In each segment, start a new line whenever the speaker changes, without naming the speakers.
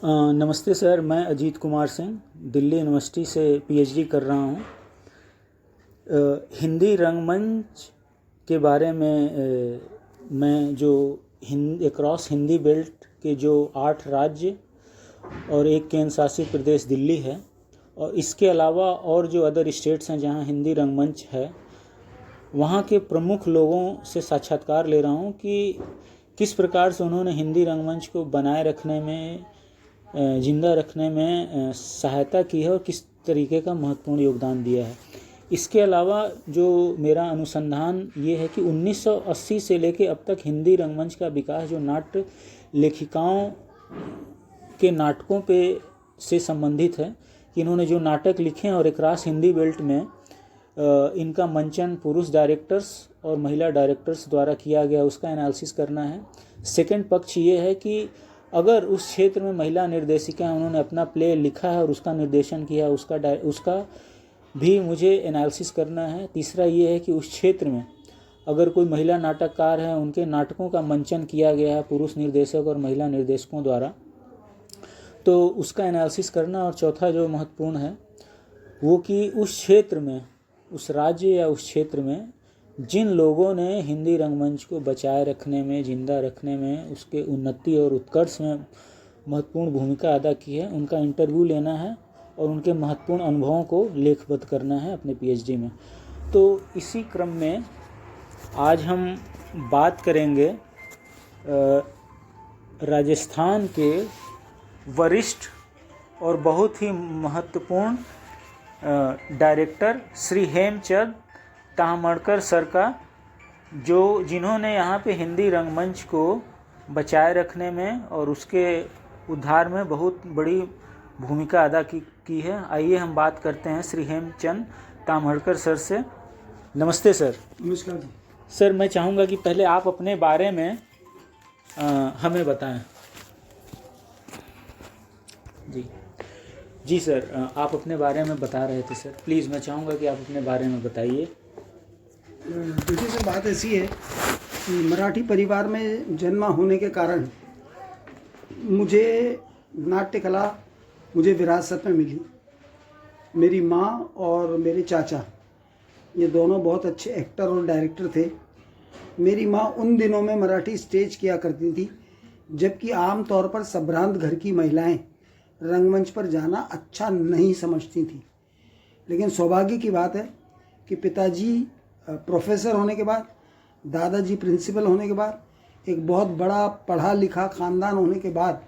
नमस्ते सर, मैं अजीत कुमार सिंह दिल्ली यूनिवर्सिटी से पीएचडी कर रहा हूँ। हिंदी रंगमंच के बारे में मैं जो अक्रॉस हिंदी बेल्ट के जो 8 राज्य और एक केंद्र शासित प्रदेश दिल्ली है, और इसके अलावा और जो अदर स्टेट्स हैं जहाँ हिंदी रंगमंच है, वहाँ के प्रमुख लोगों से साक्षात्कार ले रहा हूँ कि किस प्रकार से उन्होंने हिंदी रंगमंच को बनाए रखने में, जिंदा रखने में सहायता की है और किस तरीके का महत्वपूर्ण योगदान दिया है। इसके अलावा जो मेरा अनुसंधान ये है कि 1980 से लेकर अब तक हिंदी रंगमंच का विकास जो नाट्य लेखिकाओं के नाटकों पे से संबंधित है, कि इन्होंने जो नाटक लिखे हैं और अक्रॉस हिंदी बेल्ट में इनका मंचन पुरुष डायरेक्टर्स और महिला डायरेक्टर्स द्वारा किया गया, उसका एनालिसिस करना है। सेकंड पक्ष ये है कि अगर उस क्षेत्र में महिला निर्देशिका उन्होंने अपना प्ले लिखा है और उसका निर्देशन किया, उसका भी मुझे एनालिसिस करना है। तीसरा ये है कि उस क्षेत्र में अगर कोई महिला नाटककार है, उनके नाटकों का मंचन किया गया है पुरुष निर्देशक और महिला निर्देशकों द्वारा, तो उसका एनालिसिस करना। और चौथा जो महत्वपूर्ण है वो कि उस क्षेत्र में, उस राज्य या उस क्षेत्र में जिन लोगों ने हिंदी रंगमंच को बचाए रखने में, जिंदा रखने में, उसके उन्नति और उत्कर्ष में महत्वपूर्ण भूमिका अदा की है, उनका इंटरव्यू लेना है और उनके महत्वपूर्ण अनुभवों को लेखबद्ध करना है अपने पीएचडी में। तो इसी क्रम में आज हम बात करेंगे राजस्थान के वरिष्ठ और बहुत ही महत्वपूर्ण डायरेक्टर श्री हेमचंद ताहमड़कर सर का, जिन्होंने यहाँ पे हिंदी रंगमंच को बचाए रखने में और उसके उद्धार में बहुत बड़ी भूमिका अदा की है। आइए हम बात करते हैं श्री हेमचंद ताहमड़कर सर से। नमस्ते सर।
नमस्कार जी।
सर, मैं चाहूँगा कि पहले आप अपने बारे में हमें बताएं। जी सर, आप अपने बारे में बता रहे थे सर, प्लीज़ मैं चाहूँगा कि आप अपने बारे में बताइए।
देखिए सर, बात ऐसी है कि मराठी परिवार में जन्मा होने के कारण मुझे नाट्य कला मुझे विरासत में मिली। मेरी माँ और मेरे चाचा ये दोनों बहुत अच्छे एक्टर और डायरेक्टर थे। मेरी माँ उन दिनों में मराठी स्टेज किया करती थी जबकि आम तौर पर संभ्रांत घर की महिलाएं रंगमंच पर जाना अच्छा नहीं समझती थी। लेकिन सौभाग्य की बात है कि पिताजी प्रोफेसर होने के बाद, दादाजी प्रिंसिपल होने के बाद, एक बहुत बड़ा पढ़ा लिखा ख़ानदान होने के बाद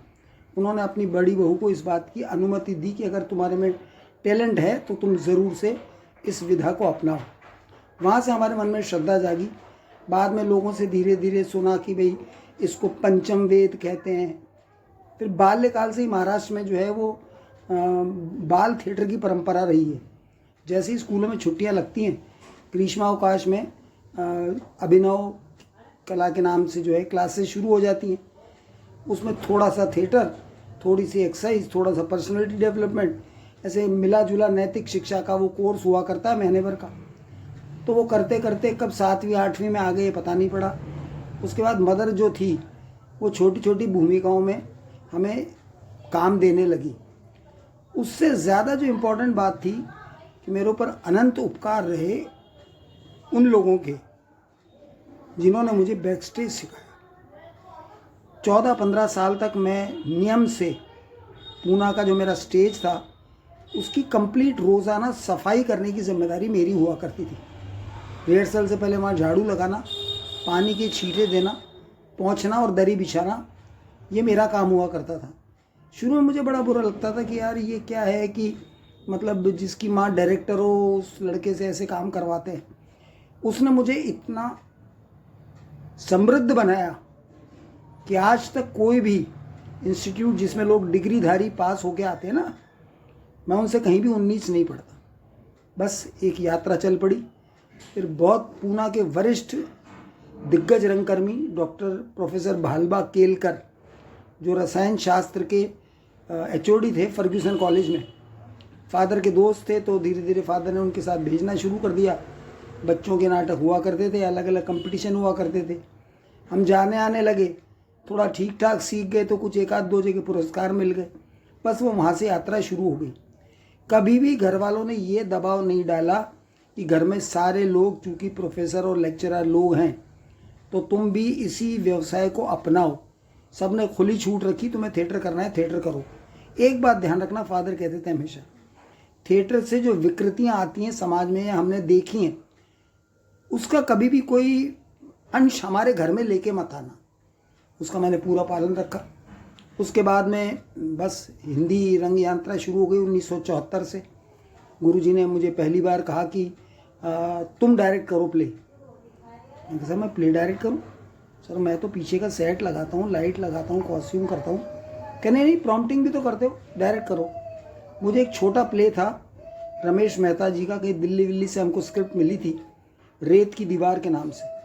उन्होंने अपनी बड़ी बहू को इस बात की अनुमति दी कि अगर तुम्हारे में टैलेंट है तो तुम ज़रूर से इस विधा को अपनाओ। वहाँ से हमारे मन में श्रद्धा जागी। बाद में लोगों से धीरे धीरे सुना कि भाई इसको पंचम वेद कहते हैं। फिर बाल्यकाल से ही महाराष्ट्र में जो है वो बाल थिएटर की परंपरा रही है। जैसे ही स्कूलों में छुट्टियां लगती हैं, ग्रीष्मावकाश में अभिनव कला के नाम से जो है क्लासेस शुरू हो जाती हैं। उसमें थोड़ा सा थिएटर, थोड़ी सी एक्सरसाइज, थोड़ा सा पर्सनालिटी डेवलपमेंट, ऐसे मिला जुला नैतिक शिक्षा का वो कोर्स हुआ करता है महीने भर का। तो वो करते करते कब 7वीं 8वीं में आ गए पता नहीं पड़ा। उसके बाद मदर जो थी वो छोटी छोटी भूमिकाओं में हमें काम देने लगी। उससे ज़्यादा जो इम्पोर्टेंट बात थी कि मेरे ऊपर अनंत उपकार रहे उन लोगों के जिन्होंने मुझे बैक स्टेज सिखाया। 14-15 साल तक मैं नियम से पूना का जो मेरा स्टेज था उसकी कंप्लीट रोज़ाना सफाई करने की जिम्मेदारी मेरी हुआ करती थी। रिहर्सल से पहले वहाँ झाड़ू लगाना, पानी के छींटे देना, पोंछना और दरी बिछाना, ये मेरा काम हुआ करता था। शुरू में मुझे बड़ा बुरा लगता था कि यार ये क्या है कि मतलब जिसकी माँ डायरेक्टर हो उस लड़के से ऐसे काम करवाते हैं। उसने मुझे इतना समृद्ध बनाया कि आज तक कोई भी इंस्टीट्यूट जिसमें लोग डिग्रीधारी पास होके आते हैं ना, मैं उनसे कहीं भी 19 नहीं पढ़ता। बस एक यात्रा चल पड़ी। फिर बहुत पूना के वरिष्ठ दिग्गज रंगकर्मी डॉक्टर प्रोफेसर भालबा केलकर, जो रसायन शास्त्र के एचओडी थे फर्ग्यूसन कॉलेज में, फादर के दोस्त थे, तो धीरे धीरे फादर ने उनके साथ भेजना शुरू कर दिया। बच्चों के नाटक हुआ करते थे, अलग अलग कंपटीशन हुआ करते थे। हम जाने आने लगे, थोड़ा ठीक ठाक सीख गए तो कुछ एक आध दो जगह पुरस्कार मिल गए। बस वो वहाँ से यात्रा शुरू हो गई। कभी भी घर वालों ने ये दबाव नहीं डाला कि घर में सारे लोग चूँकि प्रोफेसर और लेक्चरर लोग हैं तो तुम भी इसी व्यवसाय को अपनाओ। सब ने खुली छूट रखी, तुम्हें थिएटर करना है थिएटर करो। एक बात ध्यान रखना, फादर कहते थे हमेशा, थिएटर से जो विकृतियाँ आती हैं समाज में, हमने देखी हैं, उसका कभी भी कोई अंश हमारे घर में लेके मत आना। उसका मैंने पूरा पालन रखा। उसके बाद में बस हिंदी रंग यात्रा शुरू हो गई 1974 से। गुरुजी ने मुझे पहली बार कहा कि तुम डायरेक्ट करो प्ले। मैंने कहा सर मैं प्ले डायरेक्ट करूं? सर मैं तो पीछे का सेट लगाता हूं, लाइट लगाता हूं, कॉस्ट्यूम करता हूं। कहने नहीं, प्रॉम्प्टिंग भी तो करते हो, डायरेक्ट करो। मुझे एक छोटा प्ले था रमेश मेहता जी का, कहीं दिल्ली से हमको स्क्रिप्ट मिली थी, रेत की दीवार के नाम से।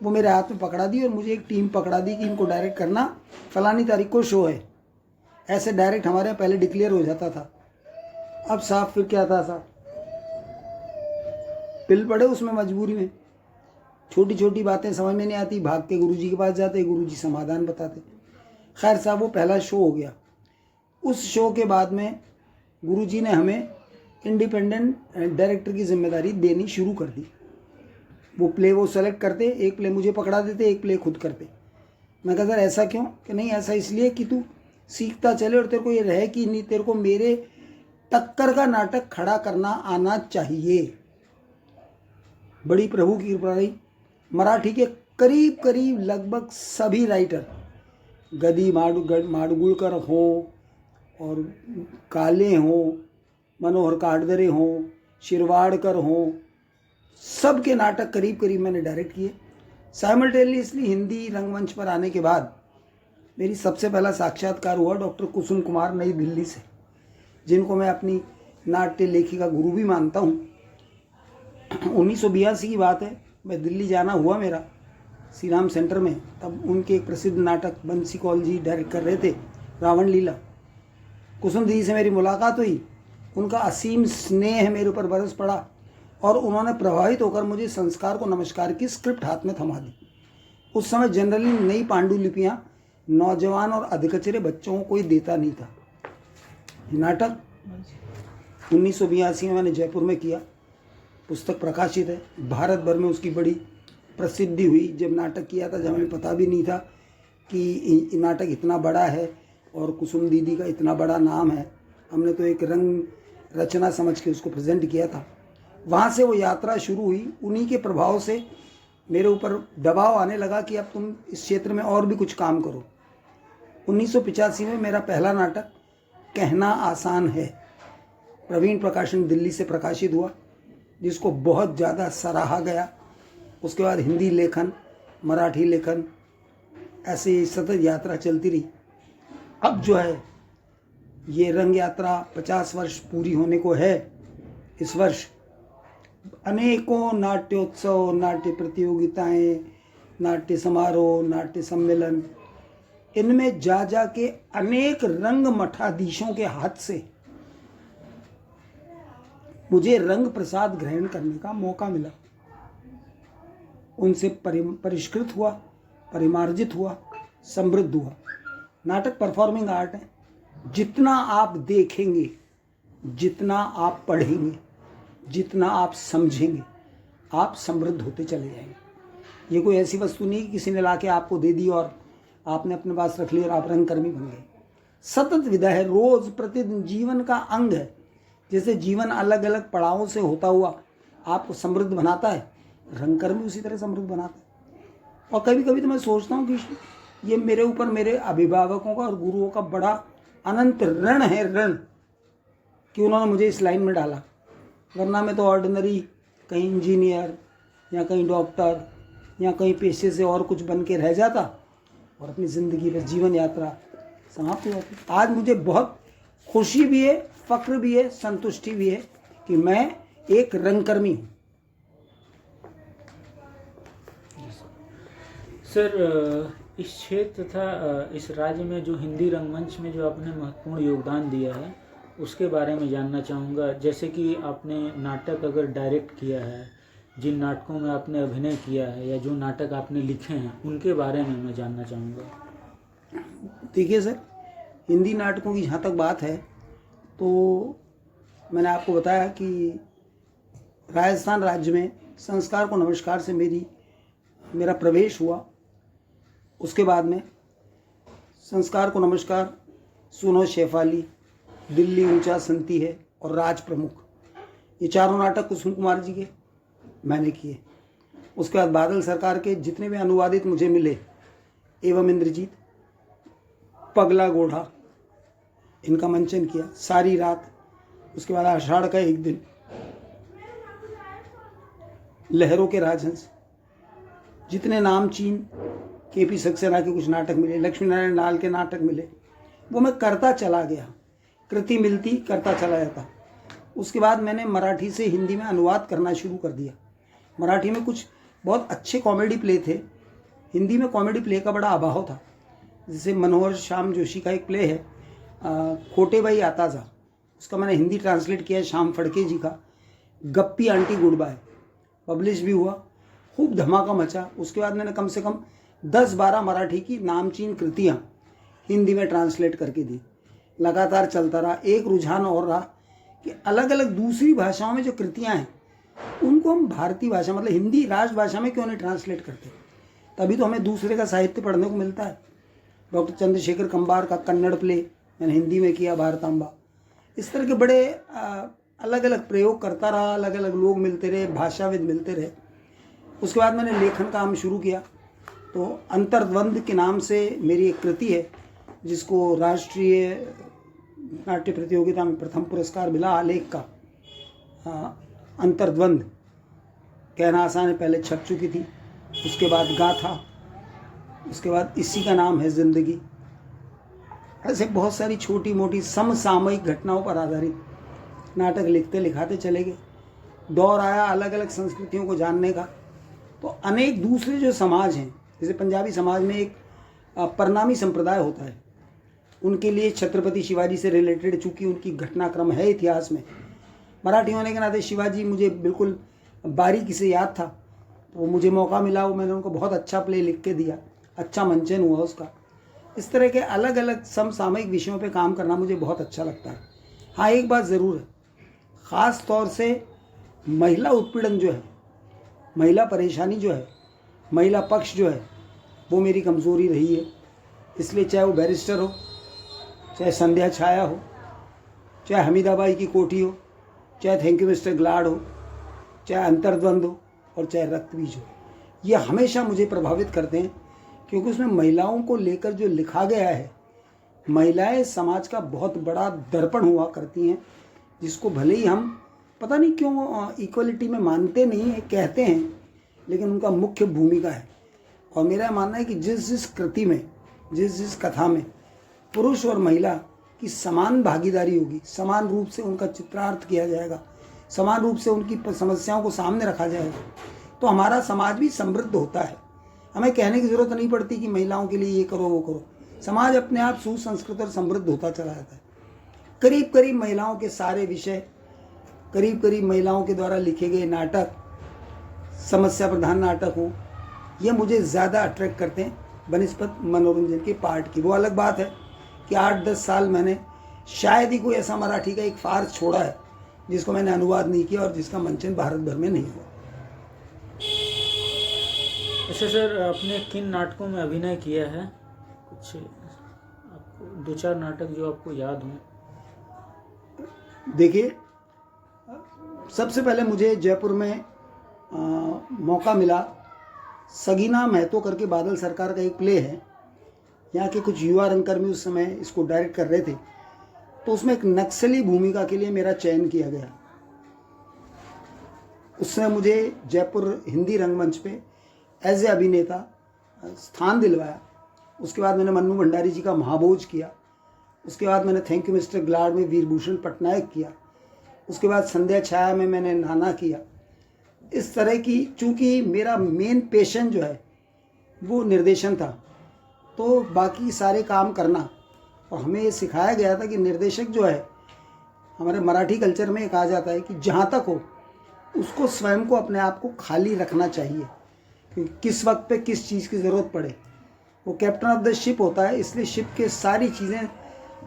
वो मेरे हाथ में पकड़ा दी और मुझे एक टीम पकड़ा दी कि इनको डायरेक्ट करना, फलानी तारीख को शो है। ऐसे डायरेक्ट हमारे यहाँ पहले डिक्लेयर हो जाता था। अब साहब फिर क्या था साहब, पिल पड़े उसमें मजबूरी में, छोटी छोटी बातें समझ में नहीं आती, भाग के गुरुजी के पास जाते, गुरुजी समाधान बताते। खैर साहब वो पहला शो हो गया। उस शो के बाद में गुरुजी ने हमें इंडिपेंडेंट डायरेक्टर की जिम्मेदारी देनी शुरू कर दी। वो प्ले वो सेलेक्ट करते, एक प्ले मुझे पकड़ा देते, एक प्ले खुद करते। मैं कहा सर ऐसा क्यों? कि नहीं ऐसा इसलिए कि तू सीखता चले और तेरे को ये रहे कि नहीं, तेरे को मेरे टक्कर का नाटक खड़ा करना आना चाहिए। बड़ी प्रभु की कृपा रही। मराठी के करीब करीब लगभग सभी राइटर, गदी माडगुळकर हो और काले हो, मनोहर काटदरे हो, शिरवाड़कर हो, सबके नाटक करीब करीब मैंने डायरेक्ट किए। साइमल्टेनियसली हिंदी रंगमंच पर आने के बाद मेरी सबसे पहला साक्षात्कार हुआ डॉक्टर कुसुम कुमार नई दिल्ली से, जिनको मैं अपनी नाट्य लेखिका गुरु भी मानता हूँ। 1982 की बात है, मैं दिल्ली जाना हुआ मेरा श्री राम सेंटर में। तब उनके एक प्रसिद्ध नाटक बंसी कौल जी डायरेक्ट कर रहे थे, रावण लीला। कुसुम दीदी से मेरी मुलाकात हुई, उनका असीम स्नेह मेरे ऊपर बरस पड़ा और उन्होंने प्रभावित होकर मुझे संस्कार को नमस्कार की स्क्रिप्ट हाथ में थमा दी। उस समय जनरली नई पांडुलिपियाँ नौजवान और अधकचरे बच्चों को कोई देता नहीं था। नाटक 1982 में मैंने जयपुर में किया, पुस्तक प्रकाशित है, भारत भर में उसकी बड़ी प्रसिद्धि हुई। जब नाटक किया था, जब हमें पता भी नहीं था कि नाटक इतना बड़ा है और कुसुम दीदी का इतना बड़ा नाम है, हमने तो एक रंग रचना समझ के उसको प्रेजेंट किया था। वहाँ से वो यात्रा शुरू हुई। उन्हीं के प्रभाव से मेरे ऊपर दबाव आने लगा कि अब तुम इस क्षेत्र में और भी कुछ काम करो। 1985 में मेरा पहला नाटक कहना आसान है प्रवीण प्रकाशन दिल्ली से प्रकाशित हुआ, जिसको बहुत ज़्यादा सराहा गया। उसके बाद हिंदी लेखन, मराठी लेखन, ऐसे सतत यात्रा चलती रही। अब जो है ये रंग यात्रा 50 वर्ष पूरी होने को है इस वर्ष। अनेकों नाट्योत्सव, नाट्य प्रतियोगिताएं, नाट्य समारोह, नाट्य सम्मेलन, इनमें जा के अनेक रंग मठाधीशों के हाथ से मुझे रंग प्रसाद ग्रहण करने का मौका मिला। उनसे परिष्कृत हुआ, परिमार्जित हुआ, समृद्ध हुआ। नाटक परफॉर्मिंग आर्ट है। जितना आप देखेंगे, जितना आप पढ़ेंगे, जितना आप समझेंगे, आप समृद्ध होते चले जाएंगे। ये कोई ऐसी वस्तु नहीं कि किसी ने लाके आपको दे दी और आपने अपने पास रख ली और आप रंगकर्मी बन गए। सतत विधा है, रोज प्रतिदिन जीवन का अंग है। जैसे जीवन अलग अलग पड़ावों से होता हुआ आपको समृद्ध बनाता है, रंगकर्मी उसी तरह समृद्ध बनाता है। और कभी कभी तो मैं सोचता हूँ कि ये मेरे ऊपर मेरे अभिभावकों का और गुरुओं का बड़ा अनंत ऋण है, ऋण, कि उन्होंने मुझे इस लाइन में डाला। वरना मैं तो ऑर्डिनरी कहीं इंजीनियर या कहीं डॉक्टर या कहीं पेशे से और कुछ बन के रह जाता और अपनी ज़िंदगी में जीवन यात्रा समाप्त हो जाती। आज मुझे बहुत खुशी भी है, फ़क्र भी है, संतुष्टि भी है कि मैं एक रंगकर्मी हूँ।
सर, इस क्षेत्र तथा इस राज्य में जो हिंदी रंगमंच में जो आपने महत्वपूर्ण योगदान दिया है उसके बारे में जानना चाहूँगा। जैसे कि आपने नाटक अगर डायरेक्ट किया है, जिन नाटकों में आपने अभिनय किया है या जो नाटक आपने लिखे हैं उनके बारे में मैं जानना चाहूँगा।
देखिए सर, हिंदी नाटकों की जहाँ तक बात है तो मैंने आपको बताया कि राजस्थान राज्य में संस्कार को नमस्कार से मेरा प्रवेश हुआ। उसके बाद में संस्कार को नमस्कार, सुनो शेफाली, दिल्ली ऊंचा संती है और राज प्रमुख, ये चारों नाटक कुसुम कुमार जी के मैंने किए। उसके बाद बादल सरकार के जितने भी अनुवादित मुझे मिले, एवं इंद्रजीत, पगला गोढ़ा, इनका मंचन किया, सारी रात। उसके बाद आषाढ़ का एक दिन, लहरों के राजहंस, जितने नामचीन केपी सक्सेना के कुछ नाटक मिले, लक्ष्मी नारायण लाल के नाटक मिले, वो मैं करता चला गया, कृति मिलती करता चला जाता। उसके बाद मैंने मराठी से हिंदी में अनुवाद करना शुरू कर दिया। मराठी में कुछ बहुत अच्छे कॉमेडी प्ले थे, हिंदी में कॉमेडी प्ले का बड़ा अभाव था। जैसे मनोहर श्याम जोशी का एक प्ले है खोटे भाई आता जा, उसका मैंने हिंदी ट्रांसलेट किया है श्याम फड़के जी का, गप्पी आंटी गुड बाय, पब्लिश भी हुआ, खूब धमाका मचा। उसके बाद मैंने कम से कम 10-12 मराठी की नामचीन कृतियाँ हिंदी में ट्रांसलेट करके दी। लगातार चलता रहा। एक रुझान और रहा कि अलग अलग दूसरी भाषाओं में जो कृतियाँ हैं उनको हम भारतीय भाषा मतलब हिंदी राजभाषा में क्यों नहीं ट्रांसलेट करते, तभी तो हमें दूसरे का साहित्य पढ़ने को मिलता है। डॉक्टर चंद्रशेखर कंबार का कन्नड़ प्ले मैंने हिंदी में किया, भारतांबा। इस तरह के बड़े अलग अलग प्रयोग करता रहा, अलग अलग लोग मिलते रहे, भाषाविद मिलते रहे। उसके बाद मैंने लेखन काम शुरू किया, तो अंतर्द्वंद के नाम से मेरी एक कृति है जिसको राष्ट्रीय नाट्य प्रतियोगिता में प्रथम पुरस्कार मिला आलेख का। अंतर्द्वंद कहना आसान है, पहले छप चुकी थी। उसके बाद गाथा, उसके बाद इसी का नाम है जिंदगी। ऐसे बहुत सारी छोटी मोटी समसामयिक घटनाओं पर आधारित नाटक लिखते लिखाते चले गए। दौर आया अलग अलग संस्कृतियों को जानने का, तो अनेक दूसरे जो समाज हैं, जैसे पंजाबी समाज में एक परनामी संप्रदाय होता है, उनके लिए छत्रपति शिवाजी से रिलेटेड चूँकि उनकी घटनाक्रम है इतिहास में, मराठी होने के नाते शिवाजी मुझे बिल्कुल बारीकी से याद था, तो मुझे मौका मिला, वो मैंने उनको बहुत अच्छा प्ले लिख के दिया, अच्छा मंचन हुआ उसका। इस तरह के अलग अलग समसामयिक विषयों पे काम करना मुझे बहुत अच्छा लगता है। हाँ, एक बात ज़रूर है, ख़ास तौर से महिला उत्पीड़न जो है, महिला परेशानी जो है, महिला पक्ष जो है, वो मेरी कमज़ोरी रही है। इसलिए चाहे वो बैरिस्टर हो, चाहे संध्या छाया हो, चाहे हमीदाबाई की कोठी हो, चाहे थैंक यू मिस्टर ग्लाड हो, चाहे अंतर्द्वंद हो और चाहे रक्तबीज हो, ये हमेशा मुझे प्रभावित करते हैं, क्योंकि उसमें महिलाओं को लेकर जो लिखा गया है, महिलाएं समाज का बहुत बड़ा दर्पण हुआ करती हैं, जिसको भले ही हम पता नहीं क्यों इक्वलिटी में मानते नहीं है, कहते हैं, लेकिन उनका मुख्य भूमिका है। और मेरा मानना है कि जिस जिस कृति में, जिस जिस कथा में पुरुष और महिला की समान भागीदारी होगी, समान रूप से उनका चित्रार्थ किया जाएगा, समान रूप से उनकी समस्याओं को सामने रखा जाएगा, तो हमारा समाज भी समृद्ध होता है। हमें कहने की ज़रूरत नहीं पड़ती कि महिलाओं के लिए ये करो वो करो, समाज अपने आप सुसंस्कृत और समृद्ध होता चला जाता है। करीब करीब महिलाओं के सारे विषय, करीब करीब महिलाओं के द्वारा लिखे गए नाटक, समस्या प्रधान नाटक हो, ये मुझे ज़्यादा अट्रैक्ट करते हैं बनिस्बत मनोरंजन के पार्ट की। वो अलग बात है कि 8-10 साल मैंने शायद ही कोई ऐसा मराठी का एक फार्स छोड़ा है जिसको मैंने अनुवाद नहीं किया और जिसका मंचन भारत भर में नहीं हुआ।
अच्छा सर, आपने किन नाटकों में अभिनय किया है? कुछ आपको 2-4 नाटक जो आपको याद हों।
देखिए, सबसे पहले मुझे जयपुर में मौका मिला, सगीना महतो करके बादल सरकार का एक प्ले है, यहाँ के कुछ युवा रंगकर्मी उस समय इसको डायरेक्ट कर रहे थे, तो उसमें एक नक्सली भूमिका के लिए मेरा चयन किया गया। उसने मुझे जयपुर हिंदी रंगमंच पे एज ए अभिनेता स्थान दिलवाया। उसके बाद मैंने मन्नू भंडारी जी का महाभोज किया। उसके बाद मैंने थैंक यू मिस्टर ग्लाड में वीरभूषण पटनायक किया। उसके बाद संध्या छाया में मैंने नाना किया। इस तरह की, चूँकि मेरा मेन पैशन जो है वो निर्देशन था, तो बाकी सारे काम करना, और हमें ये सिखाया गया था कि निर्देशक जो है, हमारे मराठी कल्चर में एक आ जाता है कि जहाँ तक हो उसको स्वयं को, अपने आप को खाली रखना चाहिए, क्योंकि किस वक्त पे किस चीज़ की ज़रूरत पड़े। वो कैप्टन ऑफ द शिप होता है, इसलिए शिप के सारी चीज़ें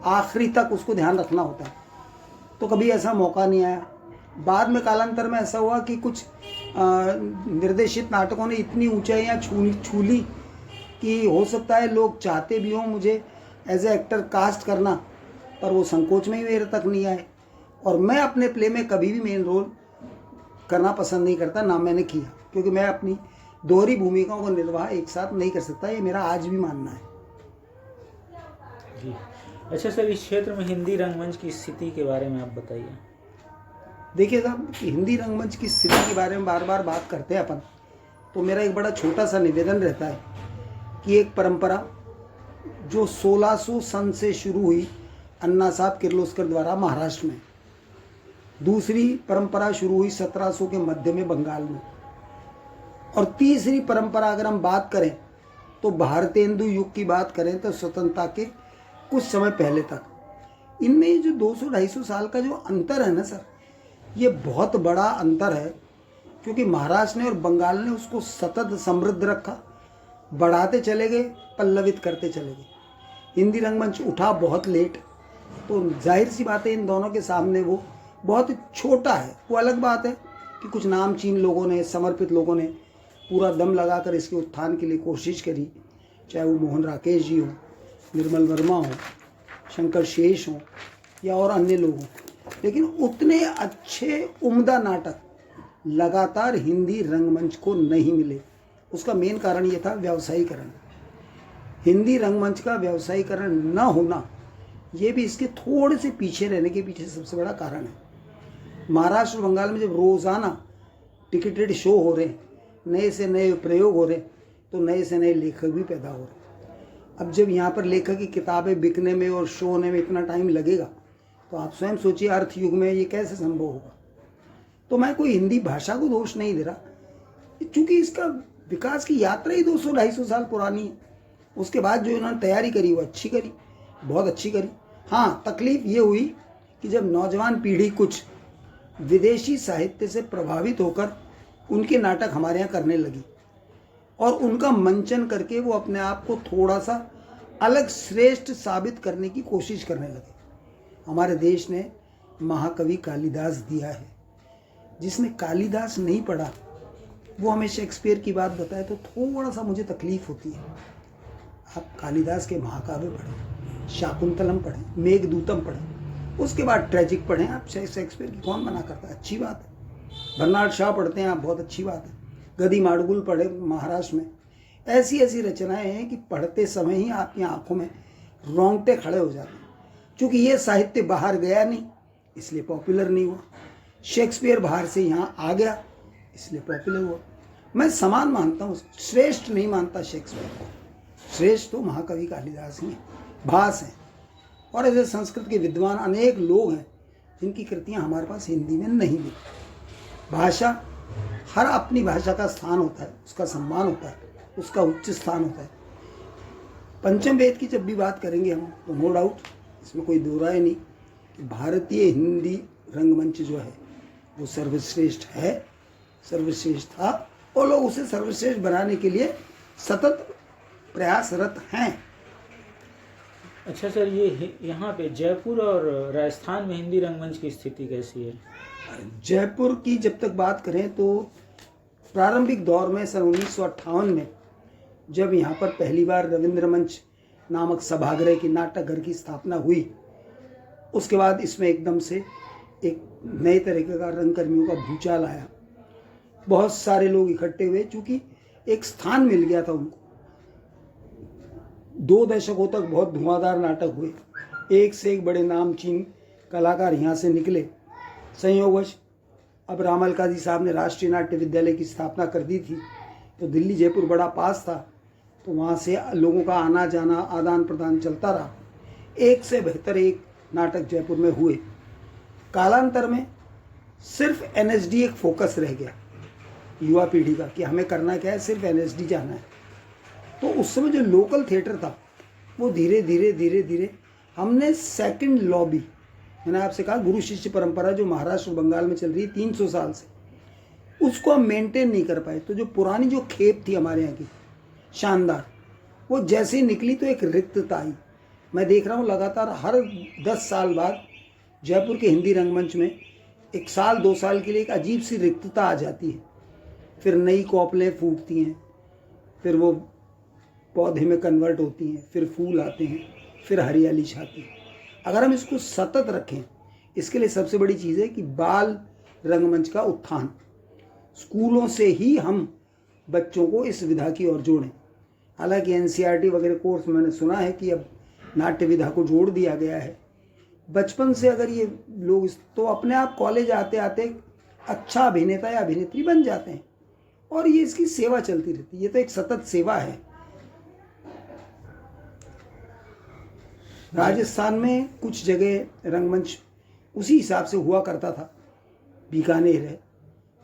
आखिरी तक उसको ध्यान रखना होता है। तो कभी ऐसा मौका नहीं आया। बाद में कालांतर में ऐसा हुआ कि कुछ निर्देशित नाटकों ने इतनी ऊंचाइयां छू ली कि हो सकता है लोग चाहते भी हों मुझे एज ए एक्टर कास्ट करना, पर वो संकोच में ही मेरे तक नहीं आए। और मैं अपने प्ले में कभी भी मेन रोल करना पसंद नहीं करता, ना मैंने किया, क्योंकि मैं अपनी दोहरी भूमिकाओं का निर्वाह एक साथ नहीं कर सकता। ये मेरा आज भी मानना है।
जी। अच्छा सर, इस क्षेत्र में हिंदी रंगमंच की स्थिति के बारे में आप बताइए।
देखिए साहब, हिंदी रंगमंच की स्थिति के बारे में बार बार बात करते हैं अपन, तो मेरा एक बड़ा छोटा सा निवेदन रहता है कि एक परंपरा जो 1600 सन से शुरू हुई अन्ना साहब किर्लोस्कर द्वारा महाराष्ट्र में, दूसरी परंपरा शुरू हुई 1700 के मध्य में बंगाल में, और तीसरी परंपरा अगर हम बात करें तो भारतेंदु युग की बात करें तो स्वतंत्रता के कुछ समय पहले तक, इनमें जो 200-250 साल का जो अंतर है ना सर, ये बहुत बड़ा अंतर है। क्योंकि महाराष्ट्र ने और बंगाल ने उसको सतत समृद्ध रखा, बढ़ाते चले गए, पल्लवित करते चले गए। हिंदी रंगमंच उठा बहुत लेट, तो जाहिर सी बात है इन दोनों के सामने वो बहुत छोटा है। वो अलग बात है कि कुछ नामचीन लोगों ने, समर्पित लोगों ने पूरा दम लगाकर इसके उत्थान के लिए कोशिश करी, चाहे वो मोहन राकेश जी हो, निर्मल वर्मा हो, शंकर शेष हो या और अन्य लोग हों, लेकिन उतने अच्छे उम्दा नाटक लगातार हिंदी रंगमंच को नहीं मिले। उसका मेन कारण ये था व्यवसायीकरण। हिंदी रंगमंच का व्यवसायीकरण न होना, ये भी इसके थोड़े से पीछे रहने के पीछे सबसे बड़ा कारण है। महाराष्ट्र बंगाल में जब रोज़ाना टिकटेड शो हो रहे, नए से नए प्रयोग हो रहे, तो नए से नए लेखक भी पैदा हो रहे। अब जब यहाँ पर लेखक की किताबें बिकने में और शो होने में इतना टाइम लगेगा, तो आप स्वयं सोचिए अर्थ युग में ये कैसे संभव होगा। तो मैं कोई हिंदी भाषा को दोष नहीं दे रहा, क्योंकि इसका विकास की यात्रा ही 200-250 साल पुरानी है। उसके बाद जो इन्होंने तैयारी करी वो अच्छी करी, बहुत अच्छी करी। हाँ, तकलीफ ये हुई कि जब नौजवान पीढ़ी कुछ विदेशी साहित्य से प्रभावित होकर उनके नाटक हमारे यहाँ करने लगी और उनका मंचन करके वो अपने आप को थोड़ा सा अलग श्रेष्ठ साबित करने की कोशिश करने लगे। हमारे देश ने महाकवि कालिदास दिया है। जिसने कालिदास नहीं पढ़ा वो हमें शेक्सपियर की बात बताए तो थोड़ा सा मुझे तकलीफ होती है। आप कालिदास के महाकाव्य पढ़ें, शाकुंतलम पढ़ें, मेघदूतम पढ़ें, उसके बाद ट्रेजिक पढ़ें। आप शेक्सपियर की कौन मना करता है, अच्छी बात है। बर्नार्ड शॉ पढ़ते हैं आप, बहुत अच्छी बात है। गदी माडगुल पढ़े महाराष्ट्र में। ऐसी ऐसी रचनाएं हैं कि पढ़ते समय ही आपकी आंखों में रोंगटे खड़े हो जाते हैं। क्योंकि ये साहित्य बाहर गया नहीं, इसलिए पॉपुलर नहीं हुआ। शेक्सपियर बाहर से यहाँ आ गया, इसलिए पॉपुलर हुआ। मैं समान मानता हूँ, श्रेष्ठ नहीं मानता शेक्सपियर को। श्रेष्ठ तो महाकवि कालिदास ही हैं, भास हैं। और ऐसे संस्कृत के विद्वान अनेक लोग हैं जिनकी कृतियाँ हमारे पास हिंदी में नहीं मिली। भाषा, हर अपनी भाषा का स्थान होता है, उसका सम्मान होता है, उसका उच्च स्थान होता है। पंचम वेद की जब भी बात करेंगे हम, तो नो डाउट इसमें कोई दो राय नहीं कि भारतीय हिंदी रंगमंच जो है वो सर्वश्रेष्ठ है, सर्वश्रेष्ठ था, और लोग उसे सर्वश्रेष्ठ बनाने के लिए सतत प्रयासरत हैं।
अच्छा सर, ये यहाँ पे जयपुर और राजस्थान में हिंदी रंगमंच की स्थिति कैसी है?
जयपुर की जब तक बात करें तो प्रारंभिक दौर में सन 1958 में जब यहाँ पर पहली बार रविंद्र मंच नामक सभागृह की नाटक घर की स्थापना हुई, उसके बाद इसमें एकदम से एक नए तरीके का रंगकर्मियों का भूचाल आया। बहुत सारे लोग इकट्ठे हुए, चूँकि एक स्थान मिल गया था उनको। 2 दशकों तक बहुत धुआंधार नाटक हुए, एक से एक बड़े नामचीन कलाकार यहाँ से निकले। संयोगवश अब रामलका जी साहब ने राष्ट्रीय नाट्य विद्यालय की स्थापना कर दी थी, तो दिल्ली जयपुर बड़ा पास था, तो वहाँ से लोगों का आना जाना, आदान प्रदान चलता रहा। एक से बेहतर एक नाटक जयपुर में हुए। कालांतर में सिर्फ एनएसडी एक फोकस रह गया युवा पीढ़ी का कि हमें करना क्या है, सिर्फ एनएसडी जाना है। तो उस समय जो लोकल थिएटर था वो धीरे धीरे हमने सेकंड लॉबी, मैंने आपसे कहा गुरु शिष्य परंपरा जो महाराष्ट्र बंगाल में चल रही है 300 साल से, उसको हम मेंटेन नहीं कर पाए। तो जो पुरानी जो खेप थी हमारे यहाँ की शानदार, वो जैसे ही निकली तो एक रिक्तता आई। मैं देख रहा हूँ लगातार हर 10 साल बाद जयपुर के हिंदी रंगमंच में 1 साल 2 साल के लिए एक अजीब सी रिक्तता आ जाती है। फिर नई कौपलें फूटती हैं, फिर वो पौधे में कन्वर्ट होती हैं, फिर फूल आते हैं, फिर हरियाली छाती है। अगर हम इसको सतत रखें, इसके लिए सबसे बड़ी चीज़ है कि बाल रंगमंच का उत्थान, स्कूलों से ही हम बच्चों को इस विधा की ओर जोड़ें। हालांकि एनसीईआरटी वगैरह कोर्स मैंने सुना है कि अब नाट्य विधा को जोड़ दिया गया है। बचपन से अगर ये लोग तो अपने आप कॉलेज आते आते अच्छा अभिनेता या अभिनेत्री बन जाते हैं और ये इसकी सेवा चलती रहती है। ये तो एक सतत सेवा है। राजस्थान में कुछ जगह रंगमंच उसी हिसाब से हुआ करता था। बीकानेर है,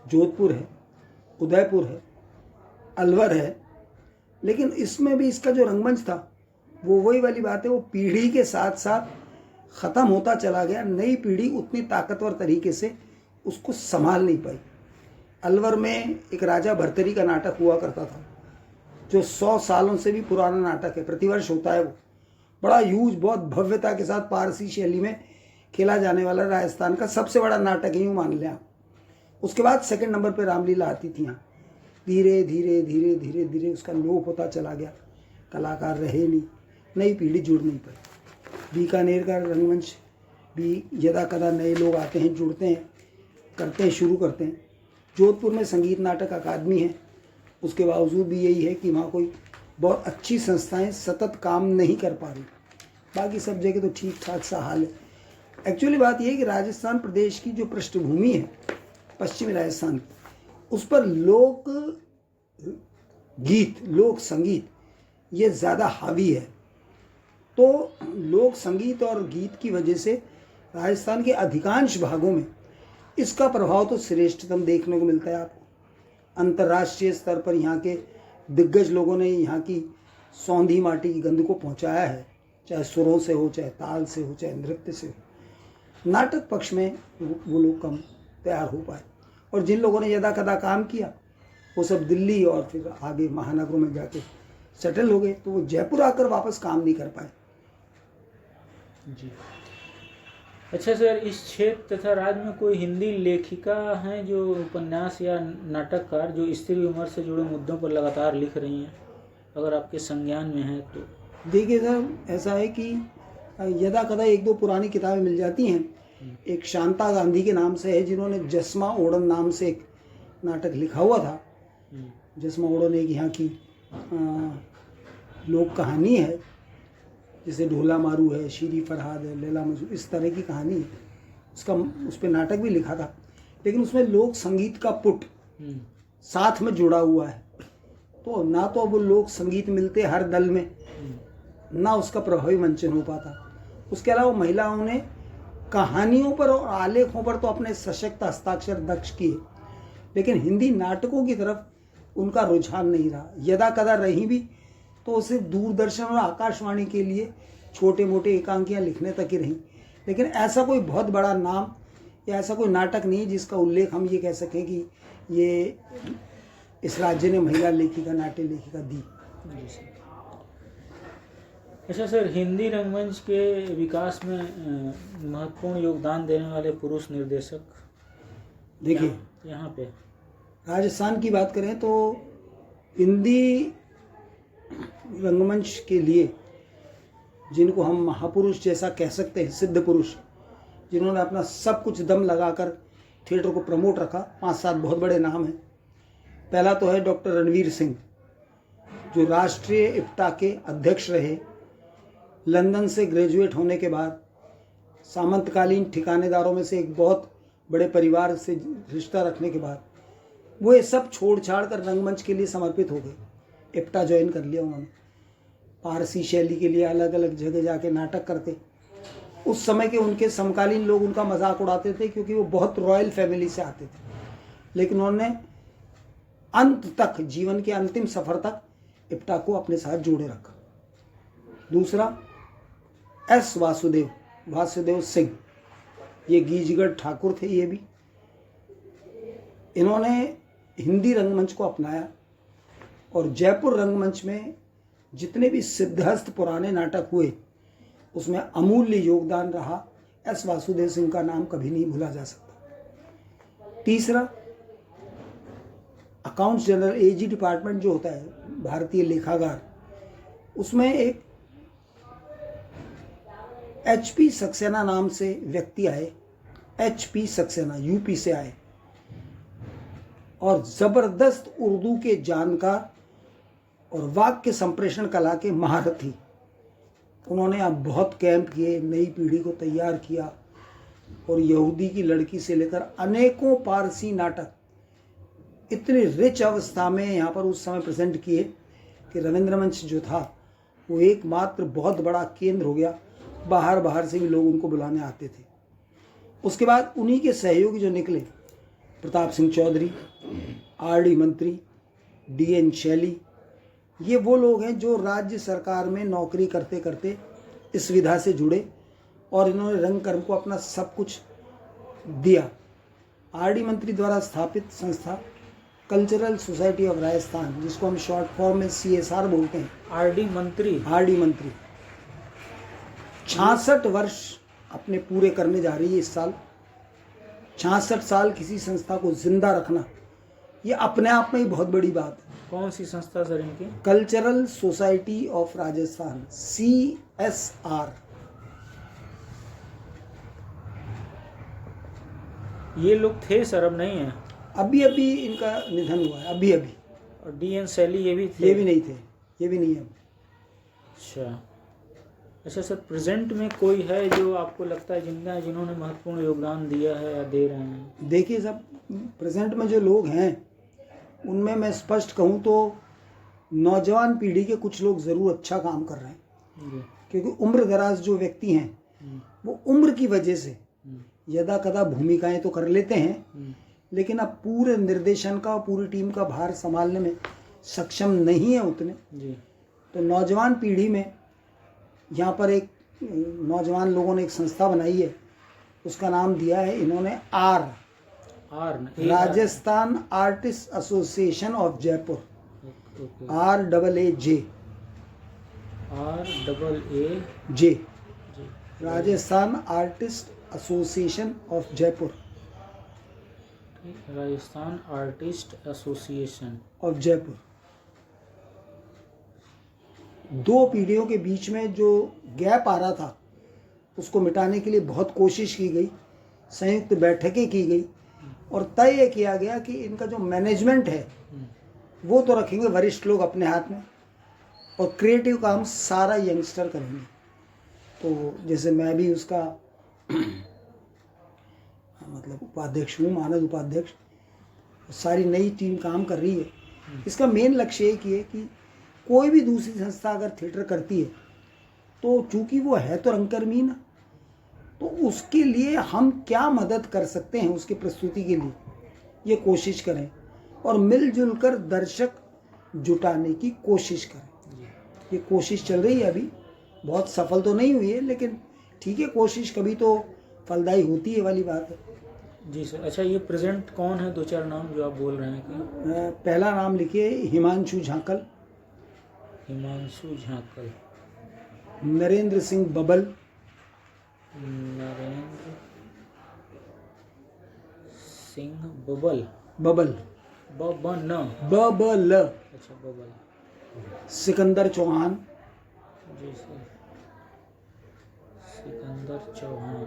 जोधपुर है, उदयपुर है, अलवर है, लेकिन इसमें भी इसका जो रंगमंच था वो वही वाली बात है, वो पीढ़ी के साथ साथ ख़त्म होता चला गया। नई पीढ़ी उतनी ताकतवर तरीके से उसको संभाल नहीं पाई। अलवर में एक राजा भरतरी का नाटक हुआ करता था जो 100 सालों से भी पुराना नाटक है, प्रतिवर्ष होता है। वो बड़ा ह्यूज, बहुत भव्यता के साथ पारसी शैली में खेला जाने वाला राजस्थान का सबसे बड़ा नाटक ही मान लें आप। उसके बाद सेकंड नंबर पे रामलीला आती थी यहाँ। धीरे धीरे धीरे धीरे धीरे उसका लोप होता चला गया, कलाकार रहे नहीं, नई पीढ़ी जुड़ नहीं पाई। बीकानेर का रंगमंच भी यदा कदा नए लोग आते हैं, जुड़ते हैं, करते हैं, शुरू करते हैं। जोधपुर में संगीत नाटक अकादमी है, उसके बावजूद भी यही है कि वहाँ कोई बहुत अच्छी संस्थाएं सतत काम नहीं कर पा रही। बाकी सब जगह तो ठीक ठाक सा हाल है। एक्चुअली बात यह है कि राजस्थान प्रदेश की जो पृष्ठभूमि है, पश्चिमी राजस्थान, उस पर लोक गीत, लोक संगीत ये ज़्यादा हावी है। तो लोक संगीत और गीत की वजह से राजस्थान के अधिकांश भागों में इसका प्रभाव तो श्रेष्ठतम देखने को मिलता है आपको। अंतर्राष्ट्रीय स्तर पर यहाँ के दिग्गज लोगों ने यहाँ की सौंधी माटी की गंध को पहुँचाया है, चाहे सुरों से हो, चाहे ताल से हो, चाहे नृत्य से हो। नाटक पक्ष में वो लोग कम तैयार हो पाए, और जिन लोगों ने यदा कदा काम किया वो सब दिल्ली और फिर आगे महानगरों में जाके सेटल हो गए, तो वो जयपुर आकर वापस काम नहीं कर पाए।
जी अच्छा सर, इस क्षेत्र तथा राज्य में कोई हिंदी लेखिका हैं जो उपन्यास या नाटककार जो स्त्री उम्र से जुड़े मुद्दों पर लगातार लिख रही हैं, अगर आपके संज्ञान में है तो?
देखिए सर, ऐसा है कि यदा कदा 1-2 पुरानी किताबें मिल जाती हैं। एक शांता गांधी के नाम से है, जिन्होंने जसमा ओडन नाम से एक नाटक लिखा हुआ था। जसमा ओडन एक यहाँ की लोक कहानी है, जैसे ढोला मारू है, शीरी फरहाद है, लैला मजनू, इस तरह की कहानी है। उसका उस पर नाटक भी लिखा था, लेकिन उसमें लोक संगीत का पुट साथ में जुड़ा हुआ है। तो ना तो अब लोक संगीत मिलते हर दल में, ना उसका प्रभावी मंचन हो पाता। उसके अलावा महिलाओं ने कहानियों पर और आलेखों पर तो अपने सशक्त हस्ताक्षर दक्ष किए, लेकिन हिंदी नाटकों की तरफ उनका रुझान नहीं रहा। यदा कदा रही भी तो उसे दूरदर्शन और आकाशवाणी के लिए छोटे मोटे एकांकियाँ लिखने तक ही रहीं, लेकिन ऐसा कोई बहुत बड़ा नाम या ऐसा कोई नाटक नहीं जिसका उल्लेख हम ये कह सकें कि ये इस राज्य ने महिला लेखिका, नाट्य लेखिका दी।
अच्छा सर, हिंदी रंगमंच के विकास में महत्वपूर्ण योगदान देने वाले पुरुष निर्देशक,
देखिए
यहाँ पे
राजस्थान की बात करें तो हिंदी रंगमंच के लिए जिनको हम महापुरुष जैसा कह सकते हैं, सिद्ध पुरुष, जिन्होंने अपना सब कुछ दम लगाकर थिएटर को प्रमोट रखा, 5-7 बहुत बड़े नाम हैं। पहला तो है डॉक्टर रणवीर सिंह, जो राष्ट्रीय इप्टा के अध्यक्ष रहे। लंदन से ग्रेजुएट होने के बाद सामंतकालीन ठिकानेदारों में से एक बहुत बड़े परिवार से रिश्ता रखने के बाद वो ये सब छोड़ छाड़ कर रंगमंच के लिए समर्पित हो गए। इप्टा ज्वाइन कर लिया उन्होंने। पारसी शैली के लिए अलग अलग जगह जाके नाटक करते। उस समय के उनके समकालीन लोग उनका मजाक उड़ाते थे क्योंकि वो बहुत रॉयल फैमिली से आते थे, लेकिन उन्होंने अंत तक, जीवन के अंतिम सफर तक इप्टा को अपने साथ जोड़े रखा। दूसरा एस वासुदेव सिंह, ये गीजगढ़ ठाकुर थे। ये भी इन्होंने हिंदी रंगमंच को अपनाया और जयपुर रंगमंच में जितने भी सिद्धहस्त पुराने नाटक हुए उसमें अमूल्य योगदान रहा। एस वासुदेव सिंह का नाम कभी नहीं भूला जा सकता। तीसरा, अकाउंट्स जनरल एजी डिपार्टमेंट जो होता है भारतीय लेखागार, उसमें एक HP सक्सेना नाम से व्यक्ति आए। HP सक्सेना यूपी से आए और जबरदस्त उर्दू के जानकार और वाक्य संप्रेषण कला के महारथी। उन्होंने अब बहुत कैंप किए, नई पीढ़ी को तैयार किया और यहूदी की लड़की से लेकर अनेकों पारसी नाटक इतनी रिच अवस्था में यहाँ पर उस समय प्रेजेंट किए कि रविंद्र मंच जो था वो एकमात्र बहुत बड़ा केंद्र हो गया। बाहर से भी लोग उनको बुलाने आते थे। उसके बाद उन्हीं के सहयोगी जो निकले, प्रताप सिंह चौधरी, RD मंत्री, DN शैली, ये वो लोग हैं जो राज्य सरकार में नौकरी करते करते इस विधा से जुड़े और इन्होंने रंग कर्म को अपना सब कुछ दिया। RD मंत्री द्वारा स्थापित संस्था कल्चरल सोसाइटी ऑफ राजस्थान, जिसको हम शॉर्ट फॉर्म में CSR बोलते हैं।
RD मंत्री 66 वर्ष अपने पूरे करने जा रही है इस साल। 66 साल किसी संस्था को जिंदा रखना, ये अपने आप में ही बहुत बड़ी बात है। कौन सी संस्था सर इनकी?
Cultural society of Rajasthan, CSR।
ये लोग थे सर, अब नहीं है?
अभी इनका निधन हुआ है, अभी।
और DN शैली ये भी थे?
ये भी नहीं थे, ये भी नहीं है।
अच्छा सर, प्रेजेंट में कोई है जो आपको लगता है जिन्होंने महत्वपूर्ण योगदान दिया है या दे रहे हैं?
देखिए साहब, प्रेजेंट में जो लोग हैं उनमें मैं स्पष्ट कहूँ तो नौजवान पीढ़ी के कुछ लोग ज़रूर अच्छा काम कर रहे हैं, क्योंकि उम्र दराज जो व्यक्ति हैं वो उम्र की वजह से यदा कदा भूमिकाएं तो कर लेते हैं, लेकिन अब पूरे निर्देशन का, पूरी टीम का भार संभालने में सक्षम नहीं है उतने। तो नौजवान पीढ़ी में यहाँ पर एक नौजवान लोगों ने एक संस्था बनाई है, उसका नाम दिया है इन्होंने Rajasthan artist association of Jaipur, RAAJ, Rajasthan artist association of Jaipur,
Rajasthan artist association
of Jaipur. 2 पीढ़ियों के बीच में जो गैप आ रहा था उसको मिटाने के लिए बहुत कोशिश की गई, संयुक्त बैठकें की गई और तय किया गया कि इनका जो मैनेजमेंट है वो तो रखेंगे वरिष्ठ लोग अपने हाथ में और क्रिएटिव काम सारा यंगस्टर करेंगे। तो जैसे मैं भी उसका मतलब उपाध्यक्ष हूँ, मानद उपाध्यक्ष। सारी नई टीम काम कर रही है। इसका मेन लक्ष्य एक ही है कि कोई भी दूसरी संस्था अगर थिएटर करती है तो चूंकि वो है तो रंगकर्मी ना, तो उसके लिए हम क्या मदद कर सकते हैं उसकी प्रस्तुति के लिए, ये कोशिश करें और मिलजुल कर दर्शक जुटाने की कोशिश करें। ये कोशिश चल रही है, अभी बहुत सफल तो नहीं हुई है, लेकिन ठीक है, कोशिश कभी तो फलदायी होती है वाली बात है।
जी सर। अच्छा, ये प्रेजेंट कौन है? 2-4 नाम जो आप बोल रहे हैं कि?
पहला नाम लिखिए हिमांशु झांकल, नरेंद्र सिंह बबल, बबल।
अच्छा, बबल।
सिकंदर चौहान,
जी सर, सिकंदर चौहान।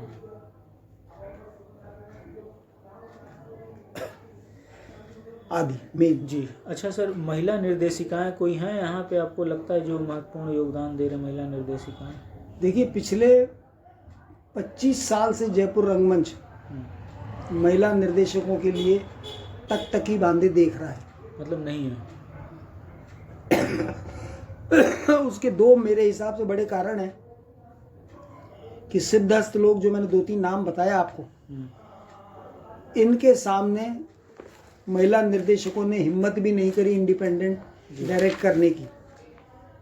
आदि मेन।
जी। अच्छा सर, महिला निर्देशिकाएं कोई हैं यहाँ पे आपको लगता है जो महत्वपूर्ण योगदान दे रहे महिला निर्देशिकाएं?
देखिए, पिछले 25 साल से जयपुर रंगमंच महिला निर्देशकों के लिए टकटकी बांधे देख रहा है।
मतलब नहीं है?
उसके 2 मेरे हिसाब से बड़े कारण हैं कि सिद्धहस्त लोग जो मैंने 2-3 नाम बताया आपको, इनके सामने महिला निर्देशकों ने हिम्मत भी नहीं करी इंडिपेंडेंट डायरेक्ट करने की।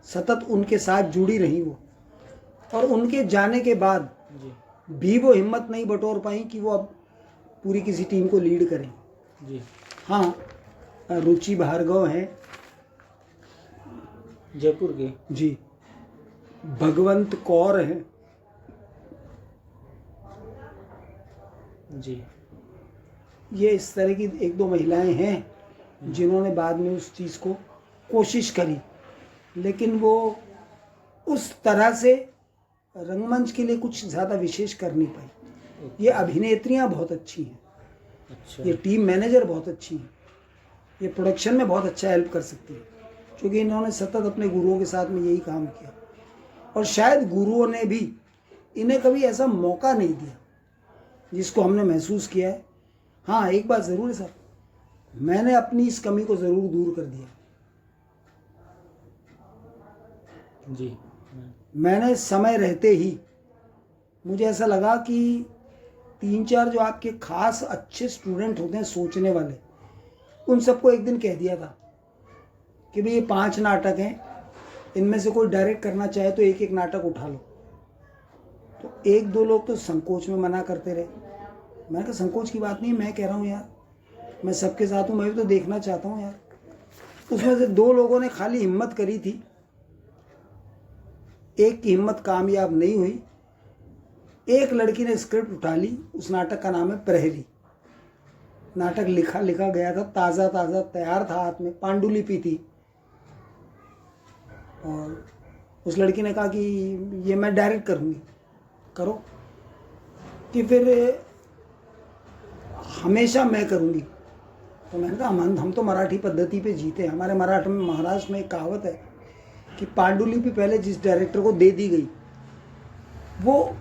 सतत उनके साथ जुड़ी रही वो, और उनके जाने के बाद भी वो हिम्मत नहीं बटोर पाई कि वो अब पूरी किसी टीम को लीड करें।
जी
हाँ, रुचि भार्गव हैं
जयपुर के।
जी, भगवंत कौर हैं
जी
ये इस तरह की एक दो महिलाएं हैं जिन्होंने बाद में उस चीज़ को कोशिश करी, लेकिन वो उस तरह से रंगमंच के लिए कुछ ज़्यादा विशेष कर नहीं पाई। ये अभिनेत्रियां बहुत अच्छी हैं,
अच्छा
ये टीम मैनेजर बहुत अच्छी हैं, ये प्रोडक्शन में बहुत अच्छा हेल्प कर सकती है, क्योंकि इन्होंने सतत अपने गुरुओं के साथ में यही काम किया और शायद गुरुओं ने भी इन्हें कभी ऐसा मौका नहीं दिया जिसको हमने महसूस किया है। हाँ, एक बात ज़रूर है सर, मैंने अपनी इस कमी को ज़रूर दूर कर दिया।
जी
मैंने समय रहते ही, मुझे ऐसा लगा कि 3-4 जो आपके खास अच्छे स्टूडेंट होते हैं सोचने वाले, उन सबको एक दिन कह दिया था कि भाई ये 5 नाटक हैं, इनमें से कोई डायरेक्ट करना चाहे तो एक एक नाटक उठा लो। तो 1-2 लोग तो संकोच में मना करते रहे। मैंने कहा संकोच की बात नहीं, मैं कह रहा हूँ यार, मैं सबके साथ हूँ, मैं भी तो देखना चाहता हूँ यार। उसमें से 2 लोगों ने खाली हिम्मत करी थी, एक की हिम्मत कामयाब नहीं हुई। एक लड़की ने स्क्रिप्ट उठा ली, उस नाटक का नाम है प्रहरी। नाटक लिखा गया था, ताज़ा ताज़ा तैयार था, हाथ में पांडुलिपि थी, और उस लड़की ने कहा कि ये मैं डायरेक्ट करूँगी, करो। कि फिर हमेशा मैं करूँगी। तो मैंने कहा हम तो मराठी पद्धति पे जीते हैं। हमारे महाराष्ट्र में एक कहावत है कि पांडुलिपि पहले जिस डायरेक्टर को दे दी गई, वो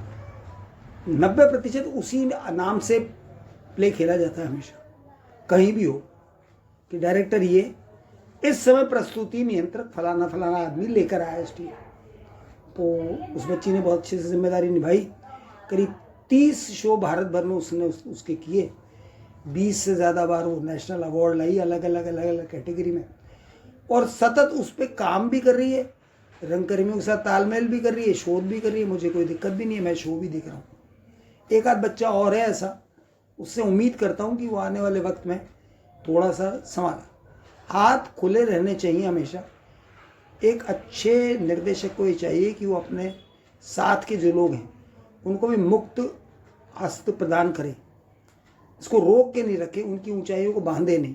90% उसी नाम से प्ले खेला जाता है हमेशा, कहीं भी हो, कि डायरेक्टर ये इस समय प्रस्तुति नियंत्रक फलाना फलाना आदमी लेकर आया स्टील। तो उस बच्ची ने बहुत अच्छे से जिम्मेदारी निभाई। करीब 30 शो भारत भर में उसने उसके किए, 20 से ज़्यादा बार वो नेशनल अवार्ड लाई अलग अलग कैटेगरी में, और सतत उस पर काम भी कर रही है, रंगकर्मियों के साथ तालमेल भी कर रही है, शोध भी कर रही है। मुझे कोई दिक्कत भी नहीं है, मैं शो भी देख रहा हूँ। एक आध बच्चा और है ऐसा, उससे उम्मीद करता हूँ कि वो आने वाले वक्त में थोड़ा सा संभाला। हाथ खुले रहने चाहिए हमेशा। एक अच्छे निर्देशक को ये चाहिए कि वो अपने साथ के जो लोग हैं उनको भी मुक्त हस्त प्रदान करे, इसको रोक के नहीं रखे, उनकी ऊंचाइयों को बांधे नहीं।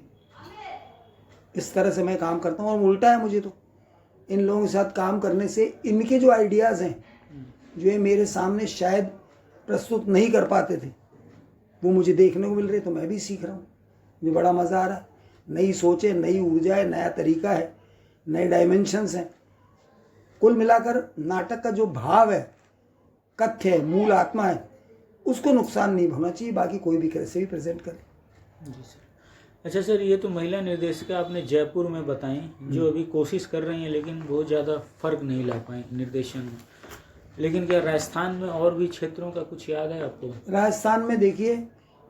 इस तरह से मैं काम करता हूँ। और उल्टा है, मुझे तो इन लोगों के साथ काम करने से इनके जो आइडियाज़ हैं, जो ये मेरे सामने शायद प्रस्तुत नहीं कर पाते थे, वो मुझे देखने को मिल रहे, तो मैं भी सीख रहा हूँ। मुझे बड़ा मज़ा आ रहा है। नई सोचें, नई ऊर्जा है, नया तरीका है, नए डायमेंशंस हैं। कुल मिलाकर नाटक का जो भाव है, कथ्य है, मूल आत्मा है, उसको नुकसान नहीं होना चाहिए, बाकी कोई भी कैसे भी प्रेजेंट करे।
जी सर। अच्छा सर, ये तो महिला निर्देशिका आपने जयपुर में बताई, जो अभी कोशिश कर रही हैं, लेकिन बहुत ज़्यादा फर्क नहीं ला पाए निर्देशन में। लेकिन क्या राजस्थान में और भी क्षेत्रों का कुछ याद है आपको?
राजस्थान में देखिए,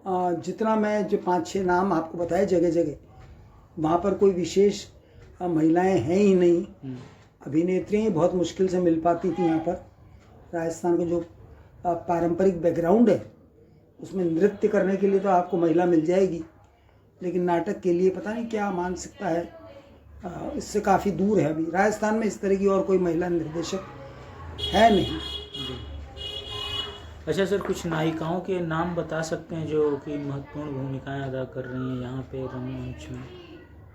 जितना मैं जो 5-6 नाम आपको बताए जगह जगह, वहाँ पर कोई विशेष महिलाएं हैं ही नहीं। अभिनेत्रियाँ बहुत मुश्किल से मिल पाती थी यहाँ पर। राजस्थान का जो पारंपरिक बैकग्राउंड है, उसमें नृत्य करने के लिए तो आपको महिला मिल जाएगी, लेकिन नाटक के लिए पता नहीं क्या मानसिकता है, इससे काफ़ी दूर है। अभी राजस्थान में इस तरह की और कोई महिला निर्देशक है नहीं।
अच्छा सर, कुछ नायिकाओं के नाम बता सकते हैं जो कि महत्वपूर्ण भूमिकाएं अदा कर रही हैं यहाँ पे रंगमंच में?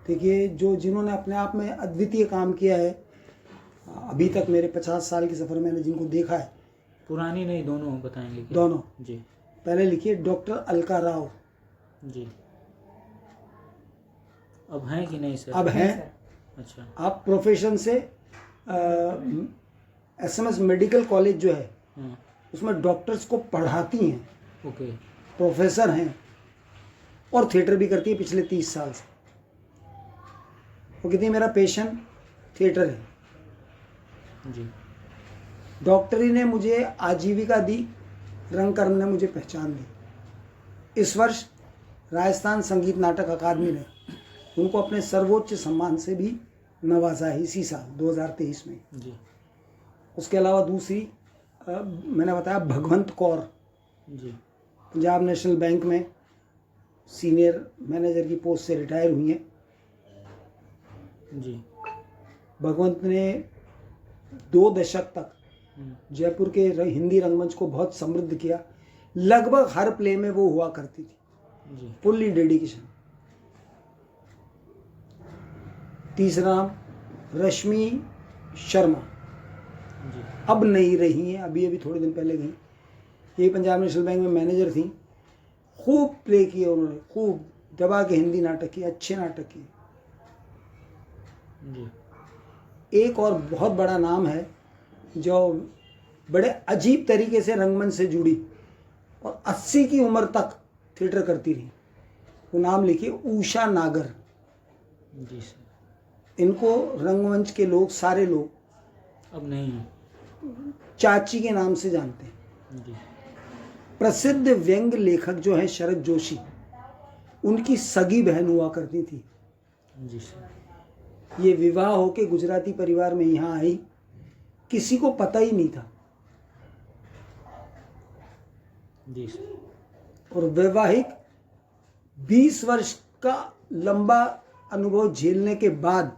देखिए, जिन्होंने अपने आप में अद्वितीय काम किया है अभी तक, मेरे 50 साल के सफ़र में मैंने जिनको देखा है।
पुरानी नहीं, दोनों बताएंगे क्या?
दोनों
जी।
पहले लिखिए डॉक्टर अलका राव
जी। अब हैं कि नहीं सर?
अब हैं।
अच्छा।
आप प्रोफेशन से SMS मेडिकल कॉलेज जो है,
हाँ।
उसमें डॉक्टर्स को पढ़ाती हैं,
ओके।
प्रोफेसर हैं, और थिएटर भी करती है पिछले 30 साल से। वो कहती है मेरा पेशेंट थिएटर है।
जी।
डॉक्टरी ने मुझे आजीविका दी, रंगकर्म ने मुझे पहचान दी। इस वर्ष राजस्थान संगीत नाटक अकादमी ने उनको अपने सर्वोच्च सम्मान से भी नवाजा है इसी साल 2023 में।
जी।
उसके अलावा दूसरी मैंने बताया भगवंत कौर,
जी।
पंजाब नेशनल बैंक में सीनियर मैनेजर की पोस्ट से रिटायर हुई हैं।
जी।
भगवंत ने 2 दशक तक जयपुर के हिंदी रंगमंच को बहुत समृद्ध किया। लगभग हर प्ले में वो हुआ करती थी,
जी
फुल्ली डेडिकेशन। तीसरा नाम रश्मि शर्मा,
जी
अब नहीं रही हैं, अभी थोड़े दिन पहले गई। ये पंजाब नेशनल बैंक में मैनेजर थी। खूब प्ले किए उन्होंने, खूब दबा के हिंदी नाटक किए, अच्छे नाटक किए।
जी
एक और बहुत बड़ा नाम है जो बड़े अजीब तरीके से रंगमंच से जुड़ी और 80 की उम्र तक थिएटर करती रही। वो नाम लिखिए उषा नागर।
जी सर,
इनको रंगमंच के लोग, सारे लोग
अब नहीं है।
चाची के नाम से जानते हैं।
जी
प्रसिद्ध व्यंग्य लेखक जो है शरद जोशी, उनकी सगी बहन हुआ करती थी।
जी सर,
ये विवाह होके गुजराती परिवार में यहाँ आई, किसी को पता ही नहीं था।
जी सर,
और वैवाहिक 20 वर्ष का लंबा अनुभव झेलने के बाद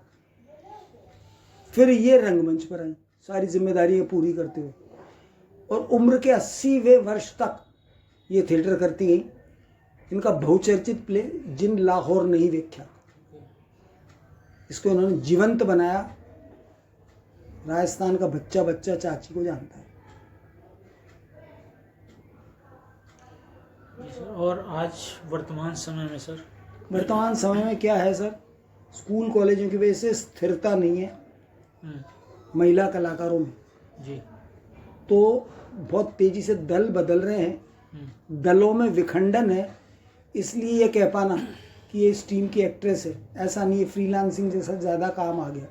फिर ये रंगमंच पर आई, सारी जिम्मेदारियां पूरी करते हुए। और उम्र के 80वें वर्ष तक ये थिएटर करती गई। इनका बहुचर्चित प्ले जिन लाहौर नहीं देखा, इसको उन्होंने जीवंत बनाया। राजस्थान का बच्चा बच्चा चाची को जानता है।
जी सर। और आज वर्तमान समय में सर?
वर्तमान समय में क्या है सर, स्कूल कॉलेजों की वजह से स्थिरता नहीं है महिला कलाकारों में,
जी
तो बहुत तेजी से दल बदल रहे हैं, दलों में विखंडन है। इसलिए ये कह पाना कि ये इस टीम की एक्ट्रेस है, ऐसा नहीं है। फ्रीलांसिंग जैसा ज़्यादा काम आ गया,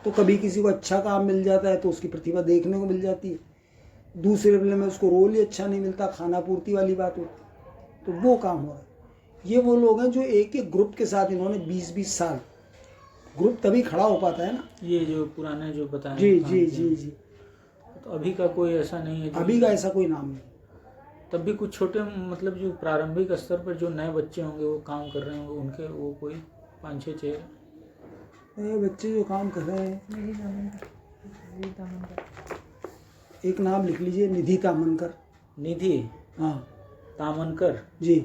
तो कभी किसी को अच्छा काम मिल जाता है तो उसकी प्रतिभा देखने को मिल जाती है, दूसरे प्ले में उसको रोल ही अच्छा नहीं मिलता, खाना पूर्ति वाली बात होती, तो वो काम हो रहा है। ये वो लोग हैं जो एक एक ग्रुप के साथ इन्होंने 20-20 साल, ग्रुप तभी खड़ा हो पाता है ना।
ये जो पुराने जो बताए
जी जी जी जी,
तो अभी का कोई ऐसा नहीं है
अभी का ऐसा कोई नाम नहीं।
तब भी कुछ छोटे, मतलब जो प्रारंभिक स्तर पर जो नए बच्चे होंगे वो काम कर रहे होंगे, उनके वो कोई 5-6 चेहरे।
ये बच्चे जो काम कर रहे हैं, एक नाम लिख लीजिए, निधि तामनकर।
निधि
हाँ
तामनकर
जी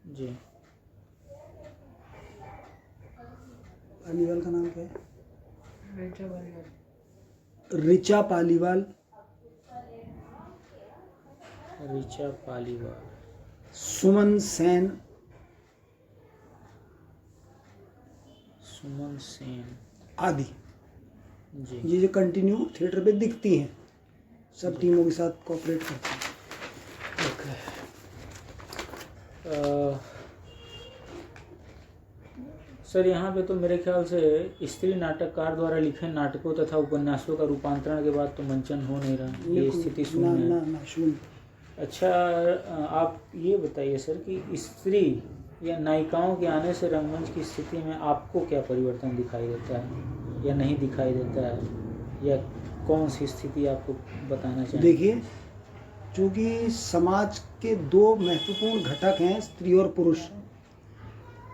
जी।
पालीवाल का नाम क्या है? रिचा पालीवाल।
रिचा पालीवाल।
सुमन सेन।
सुमन सेन
आदि,
जी।
ये जो कंटिन्यू थिएटर पे दिखती हैं, सब टीमों के साथ कोऑपरेट करती हैं।
सर यहाँ पे तो मेरे ख्याल से स्त्री नाटककार द्वारा लिखे नाटकों तथा उपन्यासों का रूपांतरण के बाद तो मंचन हो नहीं रहा, ये स्थिति
ना
शून्य
ना
है।
ना शून्य।
अच्छा, आप ये बताइए सर कि स्त्री या नायिकाओं के आने से रंगमंच की स्थिति में आपको क्या परिवर्तन दिखाई देता है या नहीं दिखाई देता है, या कौन सी स्थिति आपको बताना चाहिए?
देखिए, चूँकि समाज के दो महत्वपूर्ण घटक हैं, स्त्री और पुरुष,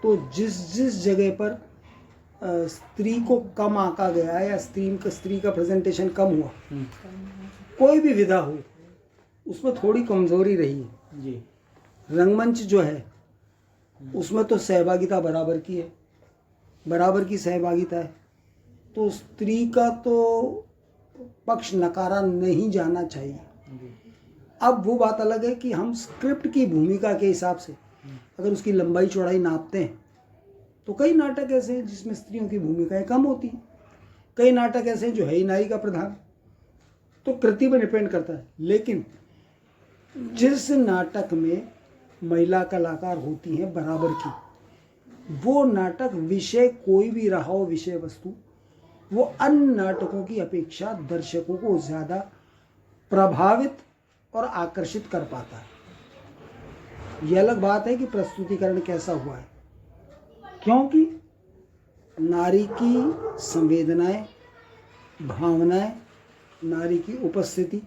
तो जिस जिस जगह पर स्त्री को कम आंका गया है या स्त्री का प्रेजेंटेशन कम हुआ, कोई भी विधा हो, उसमें थोड़ी कमजोरी रही है
जी।
रंगमंच जो है उसमें तो सहभागिता बराबर की है, बराबर की सहभागिता है, तो स्त्री का तो पक्ष नकारा नहीं जाना चाहिए। अब वो बात अलग है कि हम स्क्रिप्ट की भूमिका के हिसाब से अगर उसकी लंबाई चौड़ाई नापते हैं तो कई नाटक ऐसे हैं जिसमें स्त्रियों की भूमिकाएं कम होती हैं, कई नाटक ऐसे हैं जो है ही नारी का प्रधान, तो कृति पर डिपेंड करता है। लेकिन जिस नाटक में महिला कलाकार होती हैं बराबर की, वो नाटक विषय कोई भी रहा हो, विषय वस्तु, वो अन्य नाटकों की अपेक्षा दर्शकों को ज़्यादा प्रभावित और आकर्षित कर पाता है। यह अलग बात है कि प्रस्तुतिकरण कैसा हुआ है, क्योंकि नारी की संवेदनाएं, भावनाएं, नारी की उपस्थिति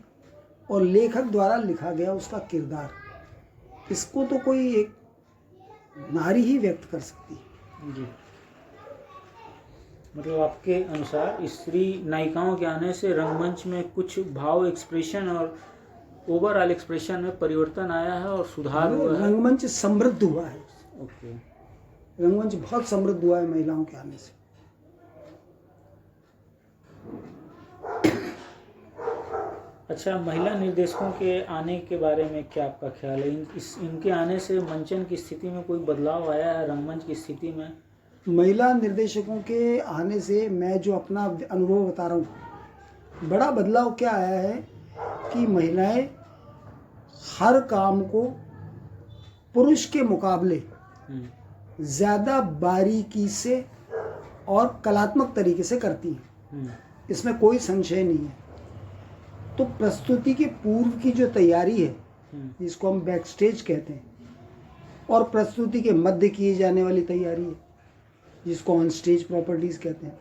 और लेखक द्वारा लिखा गया उसका किरदार, इसको तो कोई एक नारी ही व्यक्त कर सकती है।
जी। मतलब आपके अनुसार स्त्री नायिकाओं के आने से रंगमंच में कुछ भाव एक्सप्रेशन और ओवरऑल एक्सप्रेशन में परिवर्तन आया है और सुधार हुआ है।
रंगमंच समृद्ध हुआ है।
ओके।
रंगमंच बहुत समृद्ध हुआ है महिलाओं के आने से।
अच्छा, महिला निर्देशकों के आने के बारे में क्या आपका ख्याल है? इनके आने से मंचन की स्थिति में कोई बदलाव आया है, रंगमंच की स्थिति में?
महिला निर्देशकों के आने से मैं जो अपना अनुभव बता रहा हूँ, बड़ा बदलाव क्या आया है कि महिलाएं हर काम को पुरुष के मुकाबले ज़्यादा बारीकी से और कलात्मक तरीके से करती हैं। इसमें कोई संशय नहीं है। तो प्रस्तुति के पूर्व की जो तैयारी है, जिसको हम बैक स्टेज कहते हैं, और प्रस्तुति के मध्य किए जाने वाली तैयारी है, जिसको ऑन स्टेज प्रॉपर्टीज कहते हैं,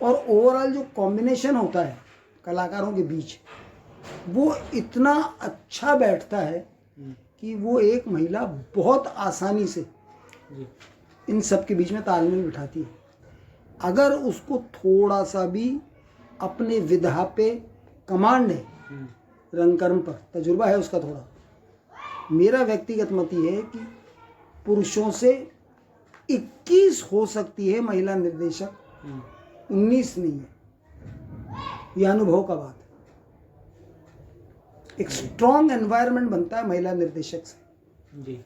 और ओवरऑल जो कॉम्बिनेशन होता है कलाकारों के बीच, वो इतना अच्छा बैठता है कि वो एक महिला बहुत आसानी से इन सब के बीच में तालमेल बिठाती है। अगर उसको थोड़ा सा भी अपने विधा पे कमांड है, रंगकर्म पर तजुर्बा है उसका थोड़ा, मेरा व्यक्तिगत मत ये है कि पुरुषों से 21 हो सकती है महिला निर्देशक, 19 नहीं है। यह अनुभव का बात है। एक स्ट्रॉन्ग एनवायरनमेंट बनता है महिला निर्देशक से।
जी।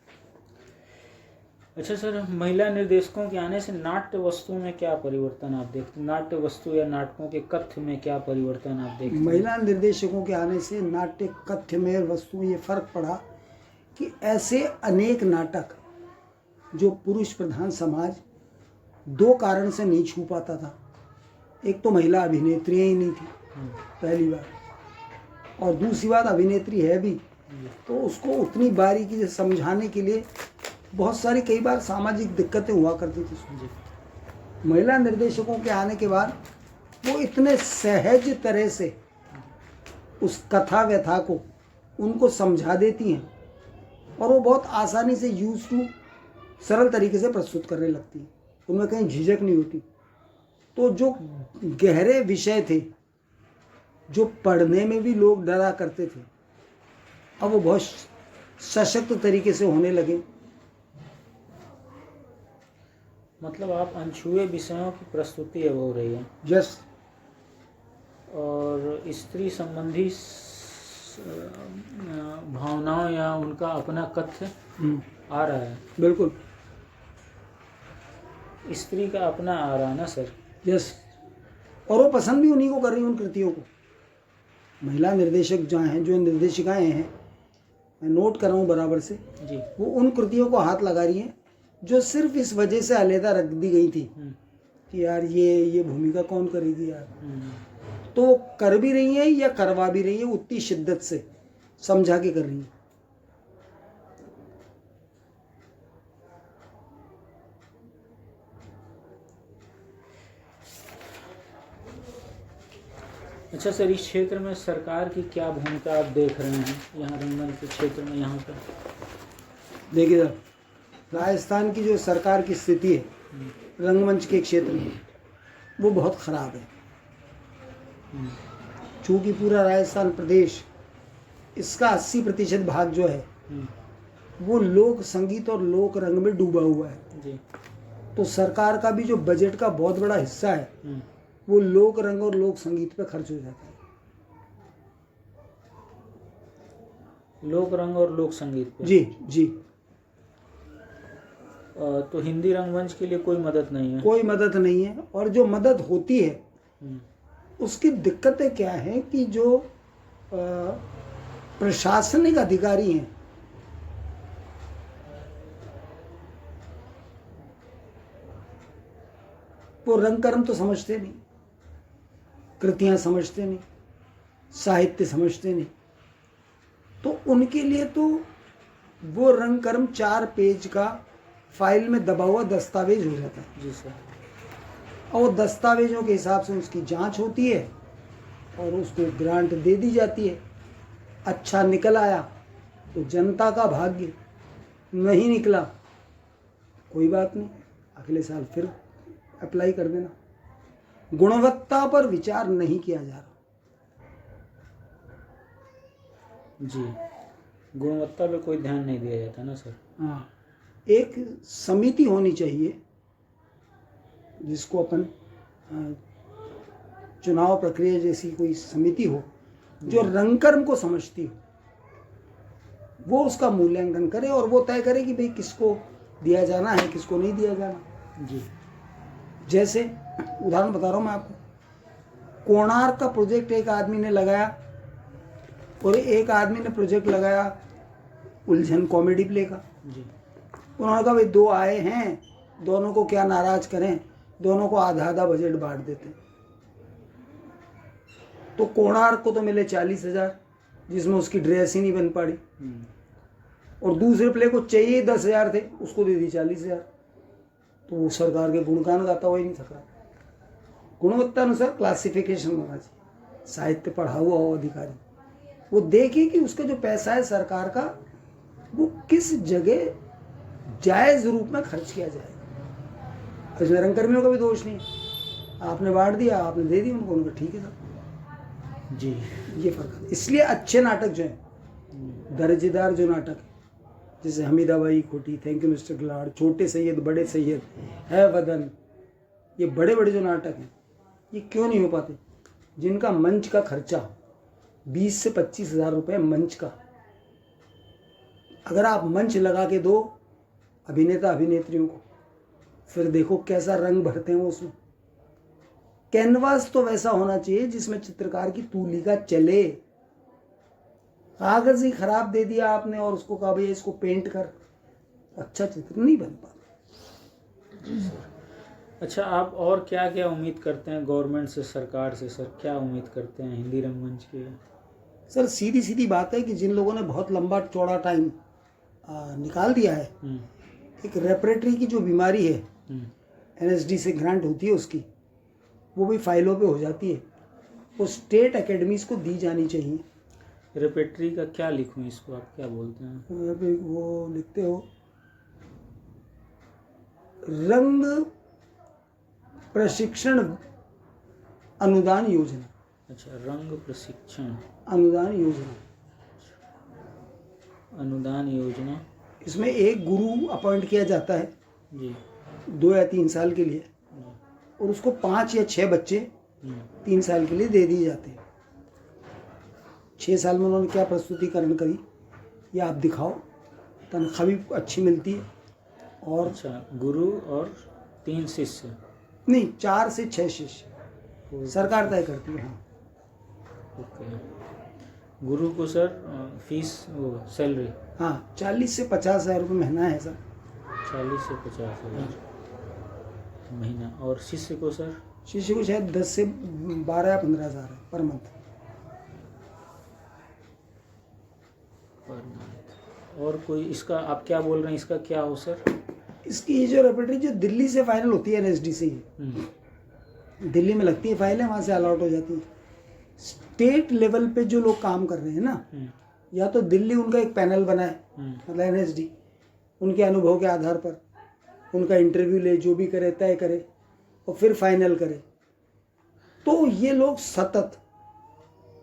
अच्छा सर, महिला निर्देशकों के आने से नाट्य वस्तु में क्या परिवर्तन आप देखते हैं? नाट्य वस्तु या नाटकों के कथ्य में क्या परिवर्तन आप देखते हैं?
महिला निर्देशकों के आने से नाट्य कथ्य में वस्तु ये फर्क पड़ा कि ऐसे अनेक नाटक जो पुरुष प्रधान समाज दो कारण से नहीं छू पाता था। एक तो महिला अभिनेत्रियाँ ही नहीं थी पहली बार, और दूसरी बात अभिनेत्री है भी तो उसको उतनी बारीकी से समझाने के लिए बहुत सारी कई बार सामाजिक दिक्कतें हुआ करती थी। महिला निर्देशकों के आने के बाद वो इतने सहज तरह से उस कथा व्यथा को उनको समझा देती हैं और वो बहुत आसानी से यूज टू सरल तरीके से प्रस्तुत करने लगती हैं, उनमें कहीं झिझक नहीं होती। तो जो गहरे विषय थे जो पढ़ने में भी लोग डरा करते थे, अब वो बहुत सशक्त तरीके से होने लगे।
मतलब आप अनछुए विषयों की प्रस्तुति अब हो रही है।
यस।
और स्त्री संबंधी भावनाओं या उनका अपना कथ्य आ रहा है।
बिल्कुल,
स्त्री का अपना आ रहा है ना सर?
यस। और वो पसंद भी उन्हीं को कर रही हैं, उन कृतियों को। महिला निर्देशक जहाँ हैं, जो निर्देशिकाएं हैं, मैं नोट कर रहा हूँ बराबर से
जी,
वो उन कृतियों को हाथ लगा रही हैं जो सिर्फ इस वजह से अलहदा रख दी गई थी कि यार ये भूमिका कौन करेगी यार। तो वो कर भी रही हैं या करवा भी रही हैं, उतनी शिद्दत से समझा के कर रही हैं।
अच्छा सर, इस क्षेत्र में सरकार की क्या भूमिका आप देख रहे हैं यहाँ रंगमंच के क्षेत्र में? यहाँ पर
देखिए सर, राजस्थान की जो सरकार की स्थिति है रंगमंच के क्षेत्र में, वो बहुत ख़राब है। चूँकि पूरा राजस्थान प्रदेश, इसका 80% भाग जो है वो लोक संगीत और लोक रंग में डूबा हुआ है
जी।
तो सरकार का भी जो बजट का बहुत बड़ा हिस्सा है वो लोक रंग और लोक संगीत पे खर्च हो जाता है।
लोक रंग और लोक संगीत पे?
जी जी।
तो हिंदी रंगमंच के लिए कोई मदद नहीं है?
कोई मदद नहीं है, और जो मदद होती है उसकी दिक्कतें क्या हैं कि जो प्रशासनिक अधिकारी हैं वो रंगकर्म तो समझते नहीं, कृतियां समझते नहीं, साहित्य समझते नहीं, तो उनके लिए तो वो रंगकर्म 4 पेज का फाइल में दबा हुआ दस्तावेज हो जाता है।
जी सर।
और दस्तावेजों के हिसाब से उसकी जांच होती है और उसको ग्रांट दे दी जाती है। अच्छा निकल आया तो जनता का भाग्य, नहीं निकला कोई बात नहीं, अगले साल फिर अप्लाई कर देना। गुणवत्ता पर विचार नहीं किया जा रहा।
जी, गुणवत्ता पे कोई ध्यान नहीं दिया जाता ना सर।
हाँ, एक समिति होनी चाहिए जिसको अपन चुनाव प्रक्रिया जैसी कोई समिति हो जो रंगकर्म को समझती हो, वो उसका मूल्यांकन करे और वो तय करे कि भाई किसको दिया जाना है, किसको नहीं दिया जाना।
जी,
जैसे उदाहरण बता रहा हूँ मैं आपको, कोणार्क का प्रोजेक्ट एक आदमी ने लगाया और एक आदमी ने प्रोजेक्ट लगाया उलझन कॉमेडी प्ले का।
जी,
उन्होंने कहा भाई दो आए हैं, दोनों को क्या नाराज करें, दोनों को आधा आधा बजट बांट देते। तो कोणार्क को तो मिले 40,000 जिसमें उसकी ड्रेस ही नहीं बन पाड़ी, और दूसरे प्ले को चाहिए 10,000 थे, उसको दे दी 40,000। तो वो सरकार के गुणगान गाता हुआ ही नहीं थका। गुणवत्ता अनुसार क्लासिफिकेशन होना चाहिए। साहित्य पढ़ा हुआ हो अधिकारी, वो देखे कि उसका जो पैसा है सरकार का, वो किस जगह जायज रूप में खर्च किया जाए। इसमें रंगकर्मियों का भी दोष नहीं है, आपने बांट दिया, आपने दे दी उनको, उनका ठीक है साहब।
जी,
ये फर्क है। इसलिए अच्छे नाटक जो हैं, दर्जेदार जो नाटक है, जैसे हमीदाबाई खोटी, थैंक यू मिस्टर गिलाड़, छोटे सैयद, बड़े सैयद, है वदन, ये बड़े बड़े जो नाटक हैं, ये क्यों नहीं हो पाते? जिनका मंच का खर्चा 20 से 25,000 रुपये मंच का, अगर आप मंच लगा के दो अभिनेता अभिनेत्रियों को, फिर देखो कैसा रंग भरते हैं वो उसमें। कैनवास तो वैसा होना चाहिए जिसमें चित्रकार की तूलिका चले। कागज ही खराब दे दिया आपने और उसको कहा भैया इसको पेंट कर, अच्छा चित्र नहीं बन पाता।
अच्छा, आप और क्या क्या उम्मीद करते हैं गवर्नमेंट से, सरकार से सर? क्या उम्मीद करते हैं हिंदी रंगमंच के?
सर सीधी सीधी बात है कि जिन लोगों ने बहुत लंबा चौड़ा टाइम निकाल दिया है, एक रेपरेटरी की जो बीमारी है, NSD से ग्रांट होती है उसकी, वो भी फाइलों पे हो जाती है, वो स्टेट एकेडमीज को दी जानी चाहिए।
रेपेट्री का क्या लिखूं इसको, आप क्या बोलते हैं?
वो लिखते हो रंग प्रशिक्षण अनुदान योजना।
अच्छा, रंग प्रशिक्षण
अनुदान योजना,
अनुदान योजना।
इसमें एक गुरु अपॉइंट किया जाता है
जी,
2 या 3 साल के लिए, और उसको 5 या 6 बच्चे 3 साल के लिए दे दिए जाते हैं। 6 साल में उन्होंने क्या प्रस्तुतिकरण करी ये आप दिखाओ, तनख्वाह भी अच्छी मिलती है। और
अच्छा, गुरु और 3 शिष्य?
नहीं, 4 से 6 शिष्य सरकार तय करती है। हाँ,
ओके। गुरु को सर फीस, वो सैलरी?
हाँ, 40 से 50,000 रुपये महीना है सर।
40 से 50,000 महीना। और शिष्य को सर?
शिष्य को शायद 10 से 12 या 15,000 है पर मंथ।
और कोई इसका आप क्या बोल रहे हैं, इसका क्या हो सर?
इसकी ये जो रेपरेटरी जो दिल्ली से फाइनल होती है, NSD से ही दिल्ली में लगती है फाइलें, वहाँ से अलॉट हो जाती है। स्टेट लेवल पे जो लोग काम कर रहे हैं ना, या तो दिल्ली उनका एक पैनल बनाए, मतलब NSD उनके अनुभव के आधार पर उनका इंटरव्यू ले, जो भी करे तय करे और फिर फाइनल करे। तो ये लोग सतत,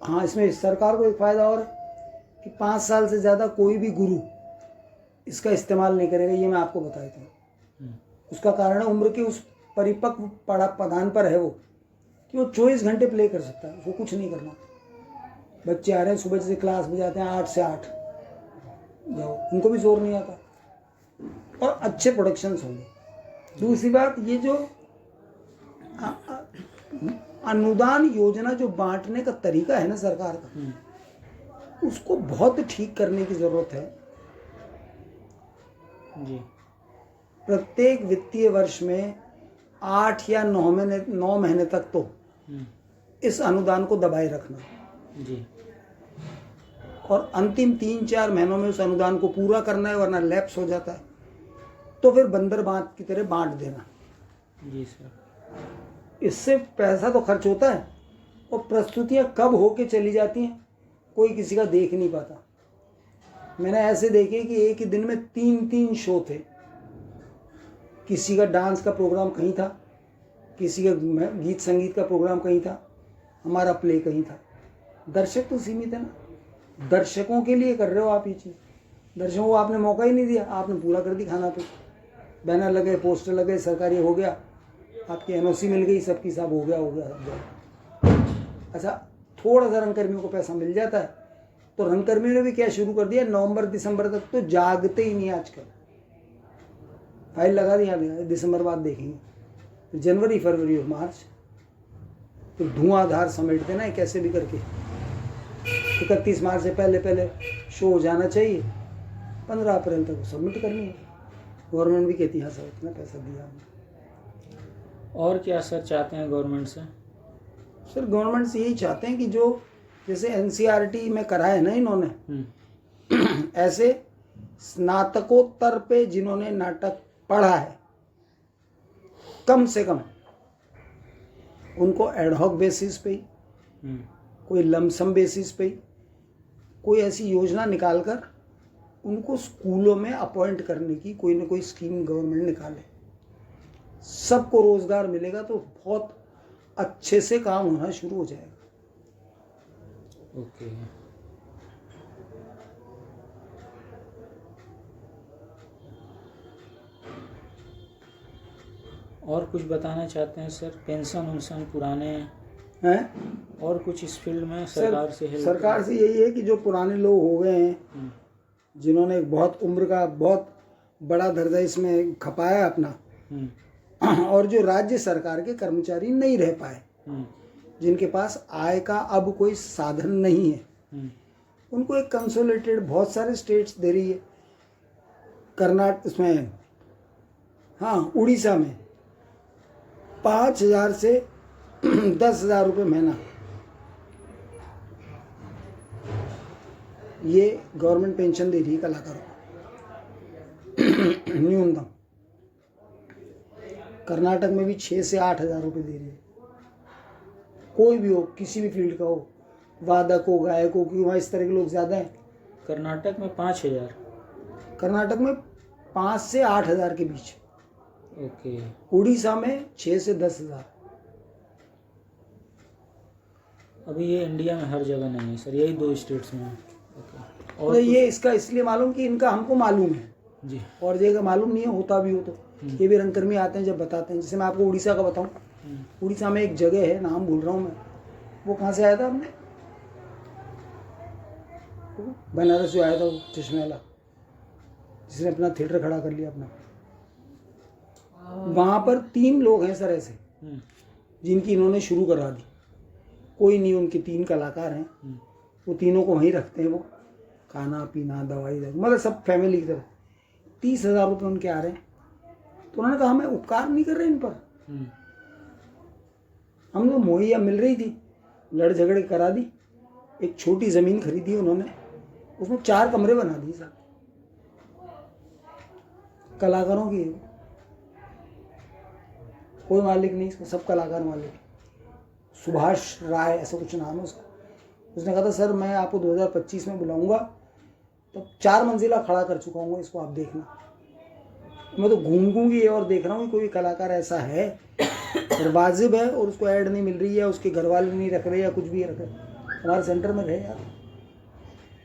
हाँ, इसमें सरकार को एक फ़ायदा और कि 5 साल से ज़्यादा कोई भी गुरु इसका इस्तेमाल नहीं करेगा, ये मैं आपको बता देता हूँ। उसका कारण है उम्र के उस परिपक्व पदान पर है वो, कि वो 24 घंटे प्ले कर सकता है, उसको कुछ नहीं करना। बच्चे आ रहे हैं सुबह से क्लास में जाते हैं 8 से 8, जाओ, उनको भी जोर नहीं आता, और अच्छे प्रोडक्शंस होंगे। दूसरी बात, ये जो अनुदान योजना जो बांटने का तरीका है ना सरकार का, उसको बहुत ठीक करने की जरूरत है।
जी,
प्रत्येक वित्तीय वर्ष में 8 या 9 महीने तक तो इस अनुदान को दबाए रखना
जी,
और अंतिम 3-4 महीनों में उस अनुदान को पूरा करना है, वरना लैप्स हो जाता है तो फिर बंदर बांट की तरह बांट देना।
जी सर।
इससे पैसा तो खर्च होता है और प्रस्तुतियां कब होके चली जाती हैं कोई किसी का देख नहीं पाता। मैंने ऐसे देखे कि एक ही दिन में 3-3 शो थे। किसी का डांस का प्रोग्राम कहीं था, किसी का गीत संगीत का प्रोग्राम कहीं था, हमारा प्ले कहीं था। दर्शक तो सीमित है ना, दर्शकों के लिए कर रहे हो आप ये चीज़, दर्शकों को आपने मौका ही नहीं दिया, आपने पूरा कर दी खाना पे। बैनर लगे, पोस्टर लगे, सरकारी हो गया, आपकी एनओसी मिल गई, सबकी सब हो गया। अच्छा, थोड़ा सा रंगकर्मियों को पैसा मिल जाता है, तो रंगकर्मियों ने भी क्या शुरू कर दिया, नवंबर दिसंबर तक तो जागते ही नहीं आजकल, फाइल लगा दी, दिसंबर बाद देखेंगे, तो जनवरी फरवरी और मार्च तो धुआंधार समेटते ना कैसे भी करके। 31 मार्च से पहले पहले शो हो जाना चाहिए, 15 अप्रैल तक सबमिट करनी है। गवर्नमेंट भी कहती है सर इतना पैसा दिया हमने।
और क्या सर चाहते हैं गवर्नमेंट से?
सर गवर्नमेंट से यही चाहते हैं कि जो जैसे एनसीईआरटी में करा है ना इन्होंने, ऐसे स्नातकोत्तर पे जिन्होंने नाटक पढ़ा है, कम से कम उनको एडहॉक बेसिस पे, कोई लमसम बेसिस पे, कोई ऐसी योजना निकालकर उनको स्कूलों में अपॉइंट करने की कोई ना कोई स्कीम गवर्नमेंट निकाले। सबको रोजगार मिलेगा तो बहुत अच्छे से काम होना शुरू हो जाएगा।
ओके। और कुछ बताना चाहते हैं सर? पेंशन उन्शन पुराने
हैं
और कुछ इस फील्ड में सरकार से हेल्प?
सरकार से यही है कि जो पुराने लोग हो गए हैं, जिन्होंने बहुत उम्र का बहुत बड़ा दर्जा इसमें खपाया अपना, और जो राज्य सरकार के कर्मचारी नहीं रह पाए, जिनके पास आय का अब कोई साधन नहीं है, उनको एक कंसोलिडेटेड, बहुत सारे स्टेट्स दे रही है। कर्नाटक उसमें, हाँ उड़ीसा में 5,000 से 10,000 रुपये महीना ये गवर्नमेंट पेंशन दे रही है कलाकारों को न्यूनतम। कर्नाटक में भी 6 से 8,000 रुपये दे रही है। कोई भी हो, किसी भी फील्ड का हो, वादक हो, गायक हो, क्योंकि वहाँ इस तरह के लोग ज़्यादा हैं।
कर्नाटक में 5,000?
कर्नाटक में 5 से 8,000 के बीच।
ओके।
उड़ीसा में 6 से 10,000।
अभी ये इंडिया में हर जगह नहीं है सर, यही 2 स्टेट्स में है। ओके। और
तो ये इसका इसलिए मालूम कि इनका हमको मालूम है
जी,
और जगह मालूम नहीं है, होता भी हो तो ये भी रंगकर्मी आते हैं जब बताते हैं। जैसे मैं आपको उड़ीसा का बताऊं, उड़ीसा में एक जगह है, नाम भूल रहा हूँ मैं, वो कहाँ से आया था हमने, बनारस से आया था वो चश्मे वाला, जिसने अपना थिएटर खड़ा कर लिया अपना। वहाँ पर 3 लोग हैं सर ऐसे, जिनकी इन्होंने शुरू करा दी। कोई नहीं, उनके 3 कलाकार हैं, वो तीनों को वहीं रखते हैं। वो खाना पीना दवाई मतलब सब फैमिली की तरह। 30,000 रुपये उनके आ रहे हैं। तो उन्होंने कहा हमें उपकार नहीं कर रहे इन पर, हम लोग मुहैया मिल रही थी, लड़ झगड़े करा दी। एक छोटी ज़मीन खरीदी उन्होंने, उसमें 4 कमरे बना दिए साहब, कलाकारों की। कोई मालिक नहीं इसका, सब कलाकार मालिक। सुभाष राय ऐसा कुछ नाम है उसका। उसने कहा था सर मैं आपको 2025 में बुलाऊंगा, तो 4 मंजिला खड़ा कर चुका हूँ इसको, आप देखना। मैं तो घूमूंगी और देख रहा हूँ कोई कलाकार ऐसा है और वाजिब है और उसको ऐड नहीं मिल रही है, उसके घर वाले नहीं रख रहे या कुछ भी रख रहे, हमारे सेंटर में रहे यार।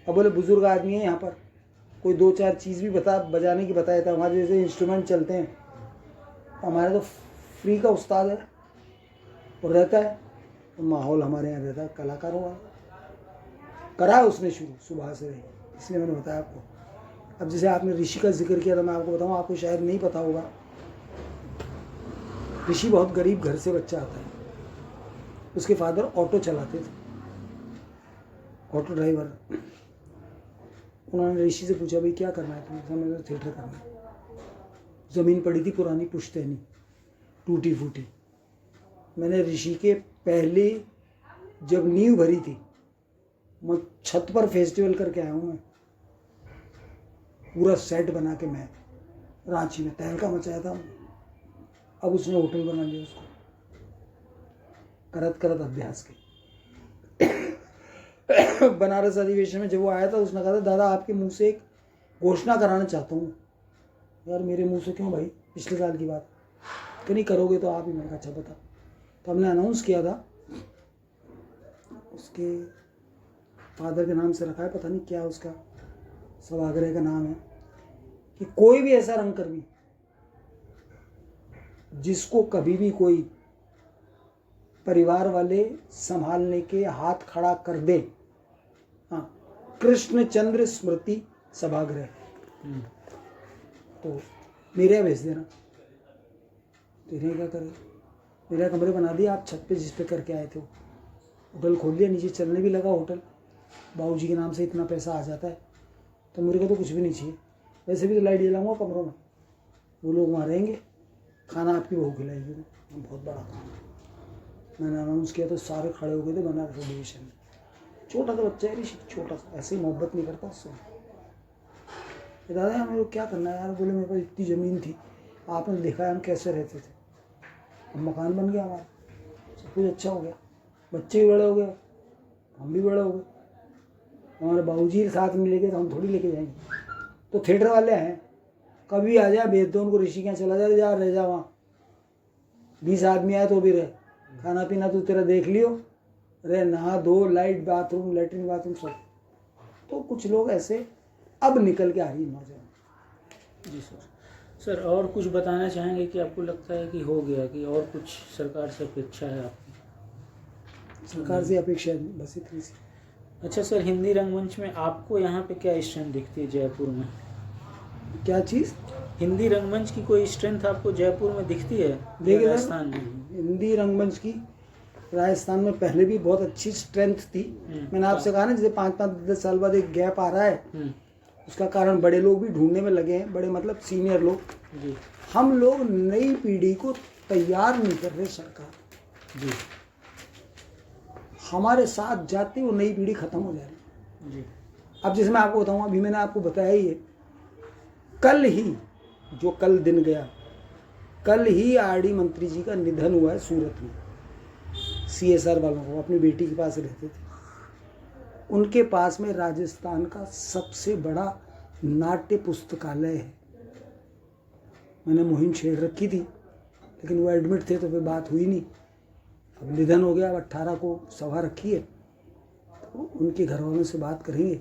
अब बोले बुजुर्ग आदमी है यहाँ पर, कोई 2-4 चीज़ भी बजाने की बताया था। हमारे जैसे इंस्ट्रूमेंट चलते हैं, हमारे तो फ्री का उस्ताद है और रहता है, तो माहौल हमारे यहाँ रहता है कलाकारों का। करा है उसने शुरू सुबह से रही, इसलिए मैंने बताया आपको। अब जैसे आपने ऋषि का जिक्र किया था, मैं आपको बताऊँ, आपको शायद नहीं पता होगा, ऋषि बहुत गरीब घर से बच्चा आता है। उसके फादर ऑटो चलाते थे, ऑटो ड्राइवर। उन्होंने ऋषि से पूछा भाई क्या करना है तुम्हें? मेरा थिएटर करना है। ज़मीन पड़ी थी पुरानी पुश्तैनी, टूटी फूटी। मैंने ऋषि के पहले जब नींव भरी थी, मैं छत पर फेस्टिवल करके आया हूँ। मैं पूरा सेट बना के मैं रांची में तहलका मचाया था। अब उसने होटल बना लिया उसको, करत करत अभ्यास के। बनारस अधिवेशन में जब वो आया था, उसने कहा था दादा आपके मुंह से एक घोषणा कराना चाहता हूँ। यार मेरे मुंह से क्यों भाई, पिछले साल की बात। कि नहीं करोगे तो आप ही। मैंने कहा अच्छा बता। तो हमने अनाउंस किया था, उसके फादर के नाम से रखा है, पता नहीं क्या उसका सभागृह का नाम है, कि कोई भी ऐसा रंगकर्मी जिसको कभी भी कोई परिवार वाले संभालने के हाथ खड़ा कर दे, हाँ, कृष्णचंद्र स्मृति सभागृह, तो मेरे यहाँ भेज देना। तेरे क्या करे, मेरा कमरे बना दिया आप छत पे जिस पे करके आए थे, होटल खोल दिया, नीचे चलने भी लगा होटल। बाबूजी के नाम से इतना पैसा आ जाता है तो मेरे को तो कुछ भी नहीं चाहिए। वैसे भी तो लाइट जलाऊंगा कमरों में, वो लोग वहाँ रहेंगे, खाना आपकी बहू खिलाएगी। बहुत बड़ा काम है। मैंने अनाउंस किया तो सारे खड़े हो गए थे बनारस डिवीजन में। छोटा सा बच्चा है ऋषि, छोटा सा, ऐसे ही मोहब्बत नहीं करता उससे। दादा हमें लोग क्या करना है यार, बोले मेरे पास इतनी ज़मीन थी, आपने देखा है हम कैसे रहते थे, अब मकान बन गया हमारा, सब कुछ अच्छा हो गया, बच्चे भी बड़े हो गए, हम भी बड़े हो गए, हमारे बाबूजी साथ में लेके तो हम थोड़ी लेके जाएंगे। तो थिएटर वाले हैं, कभी आ जाए भेज दो उनको, ऋषि के यहाँ चला जाए, जा रह जा वहाँ, 20 आदमी आए तो भी रहे, खाना पीना तो तेरा देख लियो, रहे, नहा धो, लाइट, बाथरूम, लेटरिन बाथरूम सब। तो कुछ लोग ऐसे अब निकल के आ रही नौजवान।
जी सर। सर और कुछ बताना चाहेंगे कि आपको लगता है कि हो गया, कि और कुछ सरकार से अपेक्षा है आपकी?
सरकार से अपेक्षा बस इतनी सी।
अच्छा सर, हिंदी रंगमंच में आपको यहाँ पे क्या स्ट्रेंथ दिखती है जयपुर में?
क्या चीज़?
हिंदी रंगमंच की कोई स्ट्रेंथ आपको जयपुर में दिखती है?
देखिए
राजस्थान में
हिंदी रंगमंच की राजस्थान में पहले भी बहुत अच्छी स्ट्रेंथ थी। मैंने आपसे कहा ना, जैसे 5-5-10 साल बाद एक गैप आ रहा है, उसका कारण बड़े लोग भी ढूंढने में लगे हैं, बड़े मतलब सीनियर लोग
जी।
हम लोग नई पीढ़ी को तैयार नहीं कर रहे। सरकार
जी
हमारे साथ जाती, वो नई पीढ़ी खत्म हो जा रही।
जी।
अब जैसे मैं आपको बताऊँ, अभी मैंने आपको बताया ही है, कल ही जो कल दिन गया, कल ही आरडी मंत्री जी का निधन हुआ है सूरत में। CSR वालों को, अपनी बेटी के पास रहते थे, उनके पास में राजस्थान का सबसे बड़ा नाट्य पुस्तकालय है। मैंने मुहिम छेड़ रखी थी, लेकिन वो एडमिट थे तो फिर बात हुई नहीं। अब निधन हो गया, अब 18 को सभा रखी है, तो उनके घर वालों से बात करेंगे।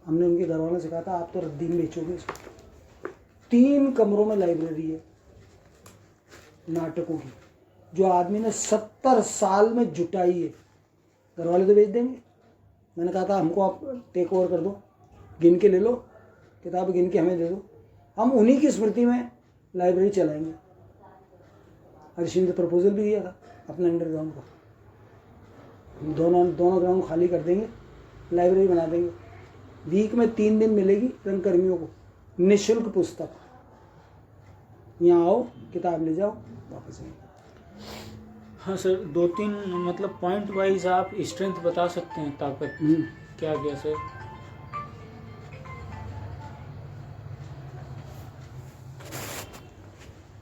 हमने उनके घर वालों से कहा था आप तो रद्दी में बेचोगे इसको। 3 कमरों में लाइब्रेरी है नाटकों की, जो आदमी ने 70 साल में जुटाई है। घर वाले तो बेच देंगे। मैंने कहा था हमको आप टेक ओवर कर दो, गिन के ले लो, किताब गिन के हमें दे दो, हम उन्हीं की स्मृति में लाइब्रेरी चलाएंगे। हर्षिंद ने प्रपोजल भी दिया था अपने अंडरग्राउंड का, दोनों ग्राउंड खाली कर देंगे, लाइब्रेरी बना देंगे। वीक में 3 दिन मिलेगी रंगकर्मियों को निःशुल्क पुस्तक। यहाँ आओ, किताब ले जाओ, वापस आएंगे।
हाँ सर, 2-3 मतलब पॉइंट वाइज आप स्ट्रेंथ बता सकते हैं, ताकत क्या क्या सर?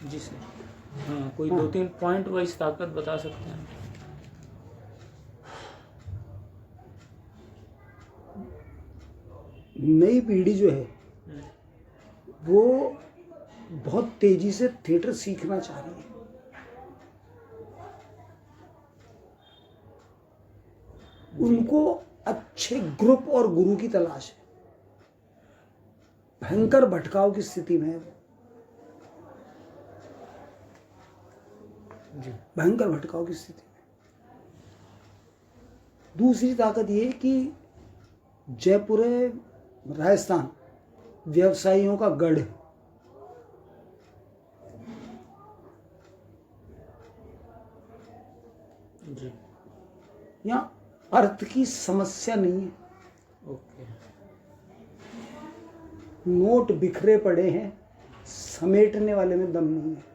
जी सर, हाँ कोई 2-3 पॉइंट वाइज ताकत बता सकते हैं?
नई पीढ़ी जो है वो बहुत तेजी से थिएटर सीखना चाह रही है। उनको अच्छे ग्रुप और गुरु की तलाश है। भयंकर भटकाव की स्थिति में है, भयंकर भटकाव की स्थिति में। दूसरी ताकत ये कि जयपुर है, राजस्थान व्यवसायियों का गढ़ है।
जी।
यहाँ अर्थ की समस्या नहीं है।
ओके।
नोट बिखरे पड़े हैं, समेटने वाले में दम नहीं है।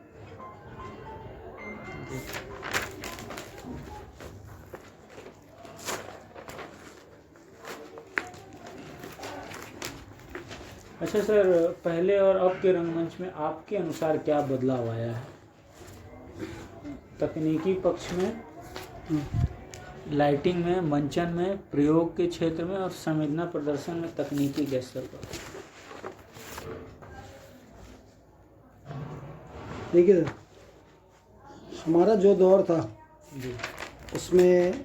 अच्छा सर, पहले और अब के रंगमंच में आपके अनुसार क्या बदलाव आया है? तकनीकी पक्ष में, लाइटिंग में, मंचन में, प्रयोग के क्षेत्र में और संवेदना प्रदर्शन में तकनीकी के स्तर पर।
देखिए हमारा जो दौर था
जी
उसमें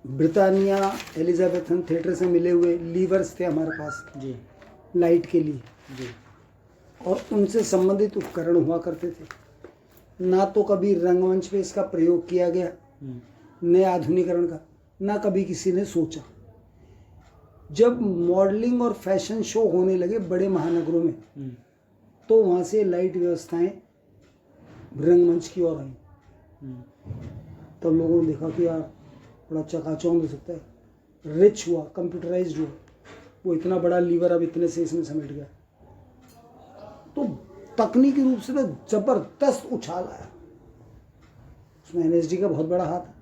ब्रिटानिया एलिजाबेथन थिएटर से मिले हुए लीवर्स थे हमारे पास
जी
लाइट के लिए,
जी
और उनसे संबंधित उपकरण हुआ करते थे। ना तो कभी रंगमंच पे इसका प्रयोग किया गया नए आधुनिकरण का, ना कभी किसी ने सोचा। जब मॉडलिंग और फैशन शो होने लगे बड़े महानगरों में, तो वहाँ से लाइट व्यवस्थाएं रंगमंच की ओर आई। तब लोगों ने देखा कि यार बड़ा चकाचौंध हो सकता है, रिच हुआ, कंप्यूटराइज्ड हुआ, वो इतना बड़ा लीवर अब इतने से इसमें समेट गया। तो तकनीकी रूप से तो जबरदस्त उछाल आया। उसमें एनएसडी का बहुत बड़ा हाथ है,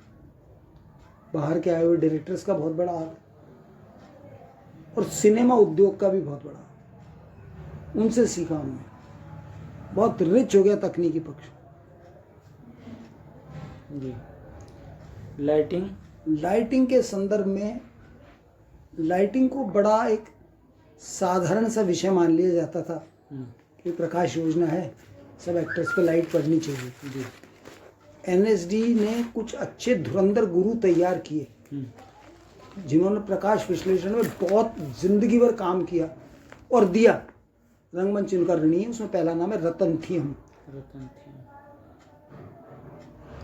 बाहर के आए हुए डायरेक्टर्स का बहुत बड़ा हाथ है, और सिनेमा उद्योग का भी बहुत बड़ा हाथ। उनसे सीखा हमने, बहुत रिच हो गया तकनीकी पक्ष।
जी लाइटिंग
के संदर्भ में लाइटिंग को बड़ा एक साधारण सा विषय मान लिया जाता था कि प्रकाश योजना है, सब एक्टर्स पे लाइट पड़नी चाहिए।
जी
एनएसडी ने कुछ अच्छे धुरंधर गुरु तैयार किए जिन्होंने प्रकाश विश्लेषण में बहुत जिंदगी भर काम किया और दिया। रंगमंच इनका ऋणी है, उसमें पहला नाम है रतन थियम।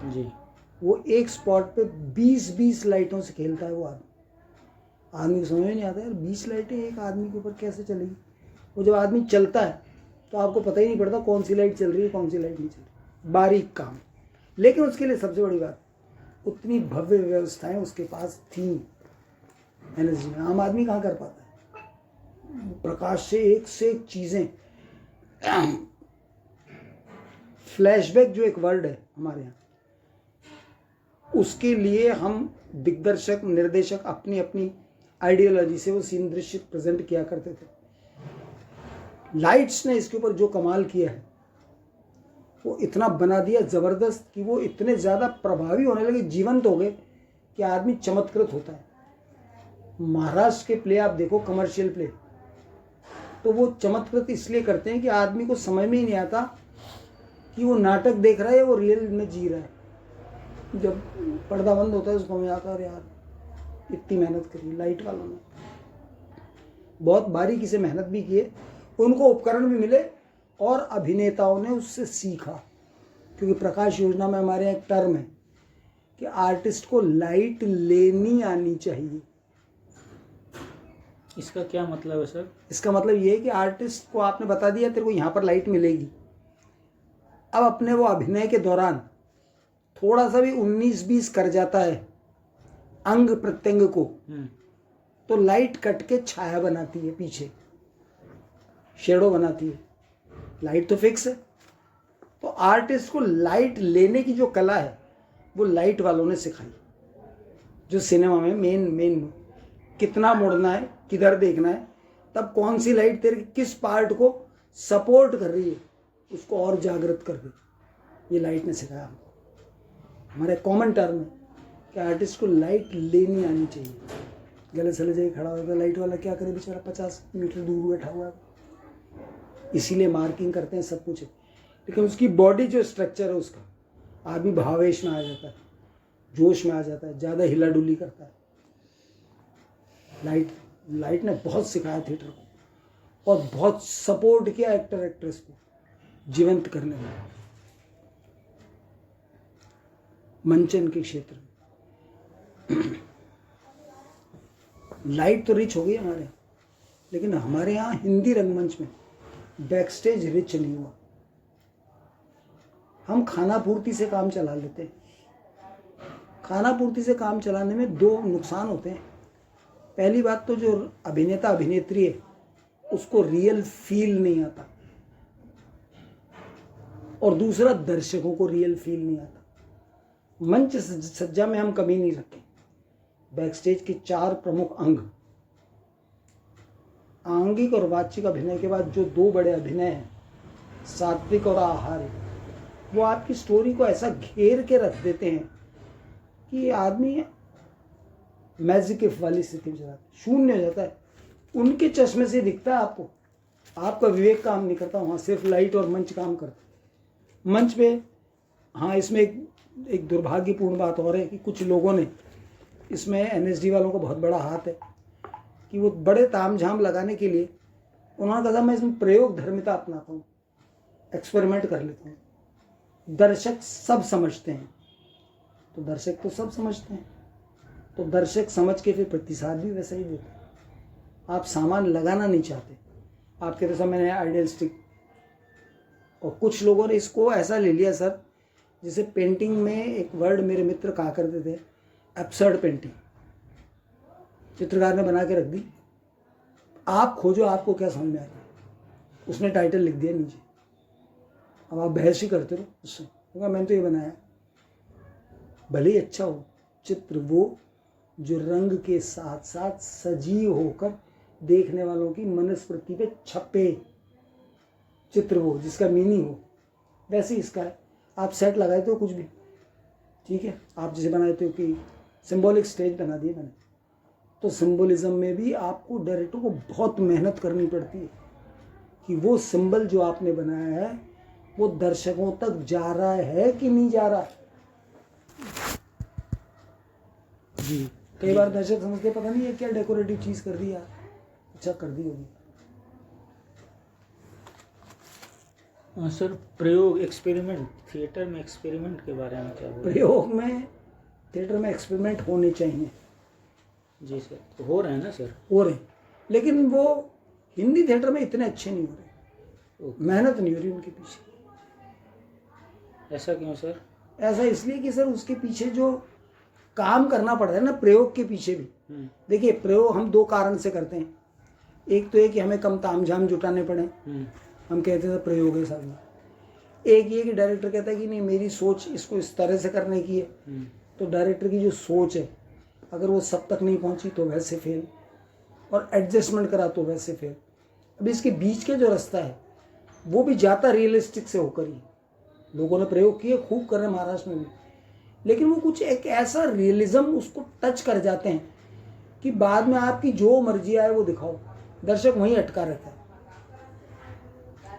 जी
वो एक स्पॉट पे 20-20 लाइटों से खेलता है। वो आदमी को समझ में नहीं आता यार 20 लाइटें एक आदमी के ऊपर कैसे चलेगी। वो जब आदमी चलता है तो आपको पता ही नहीं पड़ता कौन सी लाइट चल रही है कौन सी लाइट नहीं चल रही। बारीक काम, लेकिन उसके लिए सबसे बड़ी बात उतनी भव्य व्यवस्थाएं उसके पास थी एनएसडी में। आम आदमी कहाँ कर पाता है। प्रकाश से एक चीजें। फ्लैशबैक जो एक वर्ड है हमारे यहाँ, उसके लिए हम दिग्दर्शक निर्देशक अपनी अपनी आइडियोलॉजी से वो सीन दृश्य प्रेजेंट किया करते थे। लाइट्स ने इसके ऊपर जो कमाल किया है वो इतना बना दिया जबरदस्त कि वो इतने ज्यादा प्रभावी होने लगे, जीवंत हो गए कि आदमी चमत्कृत होता है। महाराष्ट्र के प्ले आप देखो, कमर्शियल प्ले, तो वो चमत्कृत इसलिए करते हैं कि आदमी को समझ में ही नहीं आता कि वो नाटक देख रहा है वो रियल में जी रहा है। जब पर्दा बंद होता है उसको हमें आता है यार इतनी मेहनत करी लाइट वालों ने, बहुत बारीकी से मेहनत भी किए, उनको उपकरण भी मिले और अभिनेताओं ने उससे सीखा। क्योंकि प्रकाश योजना में हमारे यहाँ एक टर्म है कि आर्टिस्ट को लाइट लेनी आनी चाहिए।
इसका क्या मतलब है सर?
इसका मतलब ये है कि आर्टिस्ट को आपने बता दिया तेरे को यहाँ पर लाइट मिलेगी, अब अपने वो अभिनय के दौरान थोड़ा सा भी 19-20 कर जाता है अंग प्रत्यंग को, तो लाइट कट के छाया बनाती है, पीछे शेडो बनाती है। लाइट तो फिक्स है, तो आर्टिस्ट को लाइट लेने की जो कला है वो लाइट वालों ने सिखाई। जो सिनेमा में मेन कितना मुड़ना है, किधर देखना है, तब कौन सी लाइट तेरे किस पार्ट को सपोर्ट कर रही है उसको और जागृत कर दे, ये लाइट ने सिखाया हमको। हमारे कॉमन टर्म है कि आर्टिस्ट को लाइट लेनी आनी चाहिए। गलत सले जगह खड़ा होता है, लाइट वाला क्या करे बेचारा 50 मीटर दूर बैठा हुआ है, इसीलिए मार्किंग करते हैं, सब कुछ है, लेकिन उसकी बॉडी जो स्ट्रक्चर है उसका आदमी भावेश में आ जाता है, जोश में आ जाता है, ज़्यादा हिला डुली करता है। लाइट ने बहुत सिखाया थिएटर को और बहुत सपोर्ट किया एक्टर एक्ट्रेस को जीवंत करने में। मंचन के क्षेत्र में लाइट तो रिच हो गई हमारे यहाँ, लेकिन हमारे यहाँ हिंदी रंगमंच में बैकस्टेज रिच नहीं हुआ। हम खाना पूर्ति से काम चला लेते हैं। खाना पूर्ति से काम चलाने में 2 नुकसान होते हैं। पहली बात तो जो अभिनेता अभिनेत्री है उसको रियल फील नहीं आता, और दूसरा दर्शकों को रियल फील नहीं आता। मंच सज्जा में हम कमी नहीं रखें। बैकस्टेज के 4 प्रमुख अंग, आंगिक और वाचिक अभिनय के बाद जो 2 बड़े अभिनय हैं, सात्विक और आहार्य, वो आपकी स्टोरी को ऐसा घेर के रख देते हैं कि आदमी मैजिक वाली स्थिति में जाता है, शून्य हो जाता है। उनके चश्मे से दिखता है आपको, आपका विवेक काम नहीं करता, वहाँ सिर्फ लाइट और मंच काम करता है। मंच पे। हाँ, इसमें एक दुर्भाग्यपूर्ण बात और है कि कुछ लोगों ने इसमें एनएसडी वालों का बहुत बड़ा हाथ है कि वो बड़े तामझाम लगाने के लिए उन्होंने कहा मैं इसमें प्रयोग धर्मिता अपनाता हूँ, एक्सपेरिमेंट कर लेता हूँ। दर्शक सब समझते हैं, तो दर्शक तो सब समझते हैं, तो दर्शक समझ के फिर प्रतिसाद भी वैसा ही देते हैं। आप सामान लगाना नहीं चाहते, आप कहते सर मैंने आइडियलिस्टिक। और कुछ लोगों ने इसको ऐसा ले लिया सर, जैसे पेंटिंग में एक वर्ड मेरे मित्र कहा करते थे, एब्सर्ड पेंटिंग। चित्रकार ने बना के रख दी, आप खोजो आपको क्या समझ में आ रहा है, उसने टाइटल लिख दिया नीचे, अब आप बहस ही करते रहो उससे, क्योंकि मैंने तो ये बनाया। भले ही अच्छा हो चित्र, वो जो रंग के साथ साथ सजीव होकर देखने वालों की मनस्मृति पे छपे, चित्र वो जिसका मीनिंग हो, वैसे इसका है। आप सेट लगाए तो कुछ भी ठीक है, आप जैसे बनाए थे कि सिंबॉलिक स्टेज बना दिए मैंने, तो सिंबोलिज्म में भी आपको डायरेक्टर को बहुत मेहनत करनी पड़ती है कि वो सिंबल जो आपने बनाया है वो दर्शकों तक जा रहा है कि नहीं जा रहा।
जी,
कई बार दर्शक समझते पता नहीं है क्या डेकोरेटिव चीज कर दी यार, अच्छा कर दी होगी।
सर प्रयोग, एक्सपेरिमेंट, थिएटर में एक्सपेरिमेंट के बारे में क्या बोल?
प्रयोग में थिएटर में एक्सपेरिमेंट होने चाहिए।
जी सर, तो हो रहे हैं ना सर?
हो रहे, लेकिन वो हिंदी थिएटर में इतने अच्छे नहीं हो रहे,
ओके।
मेहनत नहीं हो रही उनके पीछे।
ऐसा क्यों सर?
ऐसा इसलिए कि सर उसके पीछे जो काम करना पड़ रहा है ना, प्रयोग के पीछे भी। देखिए प्रयोग हम दो कारण से करते हैं, एक तो ये कि हमें कम तामझाम जुटाने पड़े, हम कहते हैं प्रयोग है साहब। एक ये कि डायरेक्टर कहता है कि नहीं मेरी सोच इसको इस तरह से करने की है, तो डायरेक्टर की जो सोच है अगर वो सब तक नहीं पहुंची तो वैसे फेल, और एडजस्टमेंट करा तो वैसे फेल। अब इसके बीच के जो रास्ता है वो भी जाता रियलिस्टिक से होकर ही। लोगों ने प्रयोग किए, खूब कर रहे हैं महाराष्ट्र में भी, लेकिन वो कुछ एक ऐसा रियलिज्म उसको टच कर जाते हैं कि बाद में आपकी जो मर्जी आए वो दिखाओ, दर्शक वहीं अटका रहता है।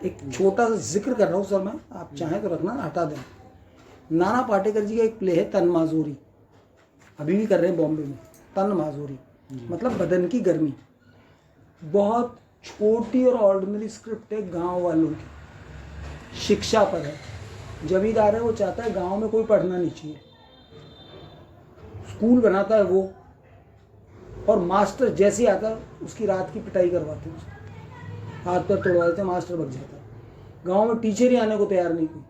एक छोटा सा जिक्र कर रहा हूँ सर मैं, आप चाहें तो रखना, हटा दें। नाना पाटेकर जी का एक प्ले है तन माजूरी, अभी भी कर रहे हैं बॉम्बे में। तन माजूरी मतलब बदन की गर्मी। बहुत छोटी और ऑर्डिनरी स्क्रिप्ट है, गांव वालों की, शिक्षा पर है। जमींदार है, वो चाहता है गांव में कोई पढ़ना नहीं चाहिए, स्कूल बनाता है वो, और मास्टर जैसे ही आता है उसकी रात की पिटाई करवाते हैं, हाथ पैर तोड़वा देते हैं, मास्टर भग जाता है। गांव में टीचर ही आने को तैयार नहीं कोई।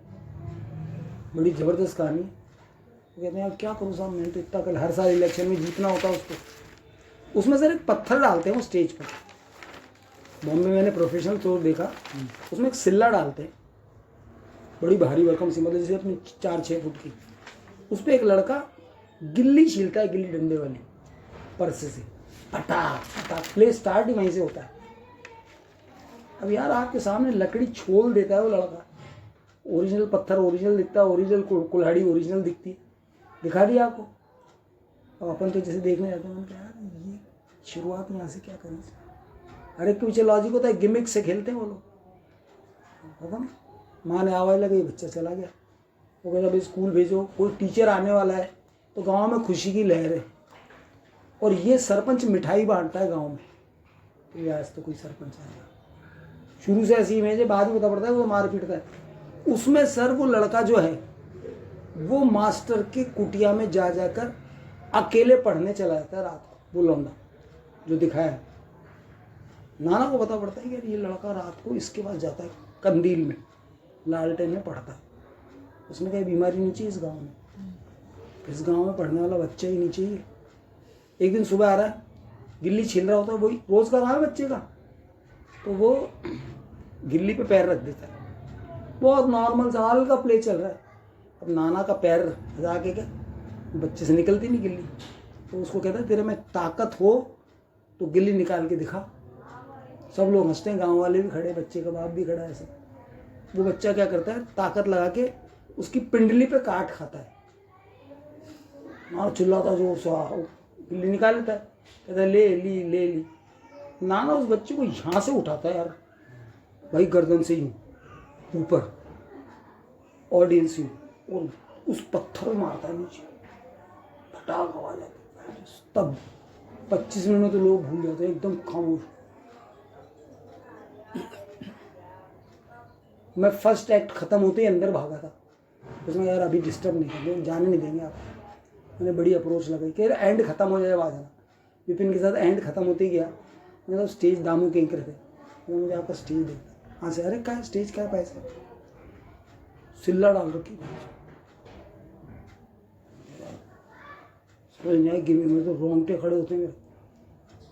बड़ी ज़बरदस्त कहानी है। वो कहते हैं यार क्या करूँ साहब, मैंने तो इतना कल, हर साल इलेक्शन में जीतना होता है उसको। उसमें सर एक पत्थर डालते हैं वो स्टेज पर, बॉम्बे में मैंने प्रोफेशनल शो देखा, उसमें एक सिल्ला डालते हैं, बड़ी भारी भरकम सी, मतलब जैसे अपनी 4-6 फुट की। उस पर एक लड़का गिल्ली छीलता है, गिल्ली डंडे वाली, पर्स से फटाक फटाक, प्ले स्टार्ट ही वहीं से होता है। अब यार आपके सामने लकड़ी छोल देता है वो लड़का, ओरिजिनल पत्थर ओरिजिनल दिखता है, ओरिजिनल कुल्हाड़ी ओरिजिनल दिखती है, दिखा दिया आपको। अब अपन तो जैसे देखने जाते हैं, मैंने कहा यार ये शुरुआत में यहाँ से क्या करें। हर एक के पीछे लॉजिक होता है, गिमिक से खेलते हैं वो लोग, पता नहीं। माँ ने आवाज़ लगी, बच्चा चला गया। वो कहता भाई स्कूल भेजो, कोई टीचर आने वाला है, तो गांव में खुशी की लहर है। और ये सरपंच मिठाई बांटता है गांव में, तो आज तो कोई सरपंच आएगा। शुरू से ऐसी इमेज है, बाद में पता पड़ता है वो मार पीटता है। उसमें सर वो लड़का जो है वो मास्टर के कुटिया में जा जाकर अकेले पढ़ने चला जाता है रात को, वो लौंडा जो दिखाया है। नाना को पता पड़ता है कि यार ये लड़का रात को इसके पास जाता है, कंदील में लालटेन में पढ़ता है। उसमें कहीं बीमारी नहीं चाहिए इस गांव में, इस गांव में पढ़ने वाला बच्चा ही नहीं चाहिए। एक दिन सुबह आ रहा है, गिल्ली छील रहा होता है, वही रोज का काम है बच्चे का, तो वो गिल्ली पे पैर रख देता है। बहुत नॉर्मल सवाल का प्ले चल रहा है। अब नाना का पैर हटा के क्या, बच्चे से निकलती नहीं गिल्ली, तो उसको कहता है तेरे में ताकत हो तो गिल्ली निकाल के दिखा। सब लोग हंसते हैं, गांव वाले भी खड़े, बच्चे का बाप भी खड़ा है सब। वो बच्चा क्या करता है, ताकत लगा के उसकी पिंडली पे काट खाता है। नाना चिल्लाता जो गिल्ली निकाल लेता है, कहता है ले ली। नाना उस बच्चे को यहाँ से उठाता है यार, भाई गर्दन से यूं ऊपर, ऑडियंस ही, और उस पत्थर में मारता है नीचे, फटाक आवाज आती है। तब 25 मिनट में तो लोग भूल जाते हैं, एकदम खामोश। मैं फर्स्ट एक्ट खत्म होते ही अंदर भागा था, उसमें यार अभी डिस्टर्ब नहीं करेंगे, जाने नहीं देंगे आप। मैंने बड़ी अप्रोच लगाई कि यार एंड खत्म हो जाए आ जाना। विपिन के साथ एंड खत्म होते ही गया, मतलब स्टेज दामू के एंकर थे, तो मुझे आपका स्टेज देखा हाँ से, अरे क्या स्टेज क्या पैसा, सिल्ला डाल रखी समझ नहीं आया। गिमी में तो रोंगटे खड़े होते हैं मेरे।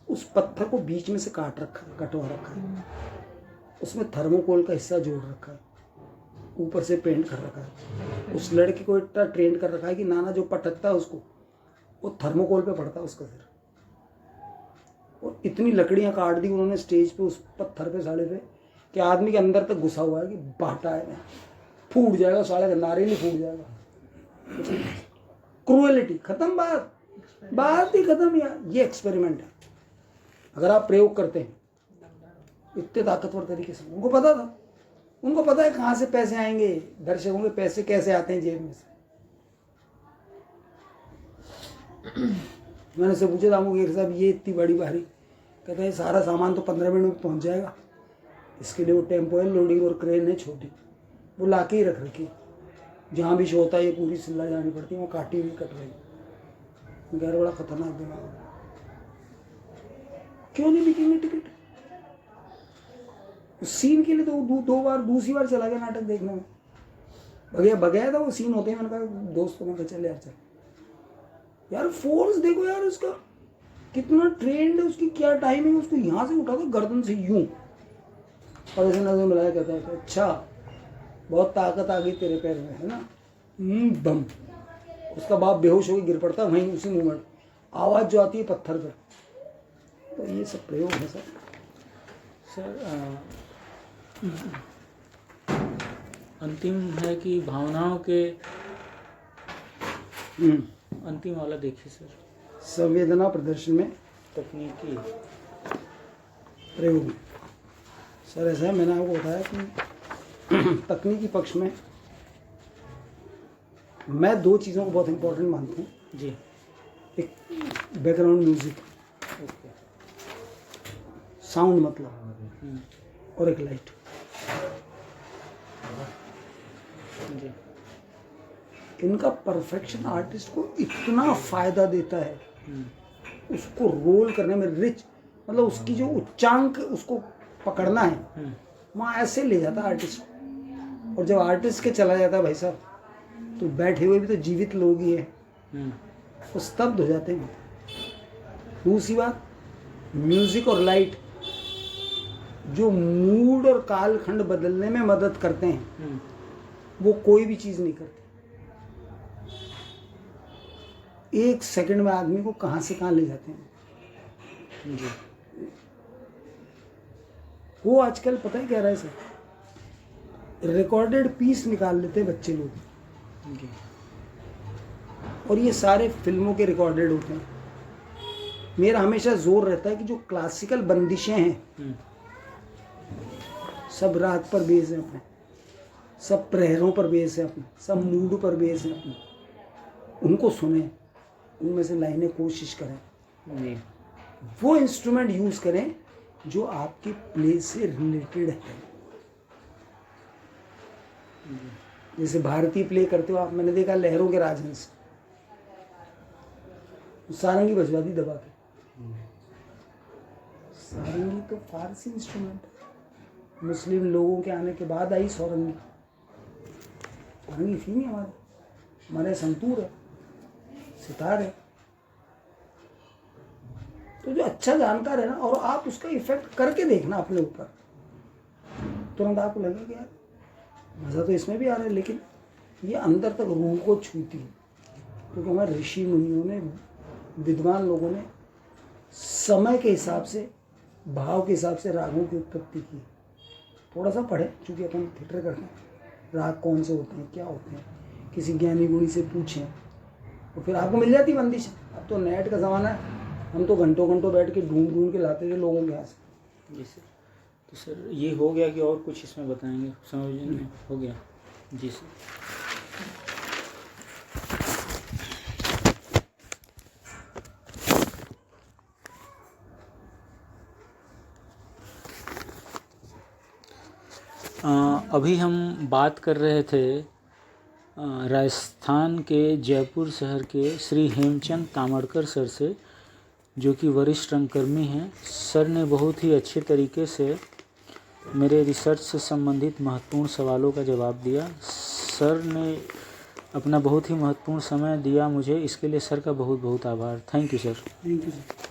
उस पत्थर को बीच में से कटवा रखा है, उसमें थर्मोकोल का हिस्सा जोड़ रखा है, ऊपर से पेंट कर रखा है। उस लड़के को इतना ट्रेंड कर रखा है कि नाना जो पटकता है उसको, वो थर्मोकोल पे पड़ता है उसका सिर। और इतनी लकड़ियां काट दी उन्होंने स्टेज पे, उस पत्थर पे साले पे, कि आदमी के अंदर तक घुसा हुआ है कि बाटा है, फूट जाएगा साले का, नारियल ही फूट जाएगा। क्रूएलिटी खत्म, बात ही खत्म यार। ये एक्सपेरिमेंट है, अगर आप प्रयोग करते हैं इतने ताकतवर तरीके से। उनको पता था, उनको पता है कहाँ से पैसे आएंगे, दर्शकों के पैसे कैसे आते हैं जेब में से। मैंने से पूछा दामू के साहब ये इतनी बड़ी भारी, कहते हैं सारा सामान तो 15 मिनट में पहुंच जाएगा, इसके लिए वो टेम्पो है, लोडिंग और क्रेन है छोटी, वो ला के ही रख रखी, जहाँ भी शो होता है ये पूरी सिल्ला जानी पड़ती है, वो काटी हुई कट रही। गैर बड़ा खतरनाक दिमाग, क्यों नहीं बिकेंगे टिकट? उस सीन के लिए तो दूसरी बार चला गया नाटक देखने में। बगैया था वो सीन होते हैं, मैंने कहा दोस्तों ने कहा चल यार चल यार, फोर्स देखो यार उसका कितना ट्रेंड है, उसकी क्या टाइमिंग, उसको यहाँ से उठा दो गर्दन से यूं, और ऐसे नजर मिलाया, कहता है अच्छा बहुत ताकत आ गई तेरे पैर में है ना, बम। उसका बाप बेहोश होकर गिर पड़ता वहीं उसी मोमेंट, आवाज जो आती है पत्थर पर। तो ये सब प्रयोग है
सर। अंतिम है कि भावनाओं के अंतिम वाला देखिए सर,
संवेदना प्रदर्शन में
तकनीकी
प्रयोग में। सर ऐसा है, मैंने आपको बताया कि तकनीकी पक्ष में मैं दो चीज़ों को बहुत इंपॉर्टेंट मानता हूँ
जी।
एक बैकग्राउंड म्यूजिक,
ओके,
साउंड मतलब, और एक लाइट
जी।
इनका परफेक्शन आर्टिस्ट को इतना फायदा देता है, उसको रोल करने में रिच, मतलब उसकी जो उच्चांक उसको पकड़ना है वहाँ ऐसे ले जाता है आर्टिस्ट। और जब आर्टिस्ट के चला जाता है भाई साहब, तो बैठे हुए भी तो जीवित लोग ही हैं, वो स्तब्ध हो जाते हैं। दूसरी बात, म्यूजिक और लाइट जो मूड और कालखंड बदलने में मदद करते हैं, वो कोई भी चीज़ नहीं करती। एक सेकंड में आदमी को कहाँ से कहाँ ले जाते हैं
जी।
वो आजकल पता है क्या रहा है सर, रिकॉर्डेड पीस निकाल लेते हैं बच्चे लोग
जी।
और ये सारे फिल्मों के रिकॉर्डेड होते हैं। मेरा हमेशा जोर रहता है कि जो क्लासिकल बंदिशें हैं सब राग पर बेस है अपने, सब प्रहरों पर बेस है अपने, सब मूड पर बेस है अपने, उनको सुने, उनमें से लाइनें कोशिश करें,
जी।
वो इंस्ट्रूमेंट यूज करें जो आपके प्ले से रिलेटेड है। जैसे भारतीय प्ले करते हो आप, मैंने देखा लहरों के राजहंस, सारंगी बजवा दी दबा के। सारंगी तो फारसी इंस्ट्रूमेंट है, मुस्लिम लोगों के आने के बाद आई सौरंगी। सारंगी थी नहीं हमारे संतूर है, सितार है। तो जो अच्छा जानकार है ना, और आप उसका इफेक्ट करके देखना अपने ऊपर, तुरंत आपको लगेगा कि यार मज़ा तो इसमें भी आ रहा है, लेकिन ये अंदर तक रूह को छूती है। क्योंकि हमारे ऋषि मुनियों ने, विद्वान लोगों ने समय के हिसाब से, भाव के हिसाब से रागों की उत्पत्ति की। थोड़ा सा पढ़े, चूँकि अपन थिएटर करते हैं, राग कौन से होते हैं, क्या होते हैं, किसी ज्ञानी गुणी से पूछें, तो फिर आपको मिल जाती बंदिश। अब तो नेट का ज़माना है, हम तो घंटों घंटों बैठ के ढूंढ के लाते थे लोगों के यहाँ से।
जी सर। तो सर ये हो गया कि और कुछ इसमें बताएंगे, समझ में हो गया? जी सर। अभी हम बात कर रहे थे राजस्थान के जयपुर शहर के श्री हेमचंद तामड़कर सर से, जो कि वरिष्ठ रंगकर्मी हैं। सर ने बहुत ही अच्छे तरीके से मेरे रिसर्च से संबंधित महत्वपूर्ण सवालों का जवाब दिया। सर ने अपना बहुत ही महत्वपूर्ण समय दिया मुझे, इसके लिए सर का बहुत बहुत आभार। Thank you sir.
Thank you sir.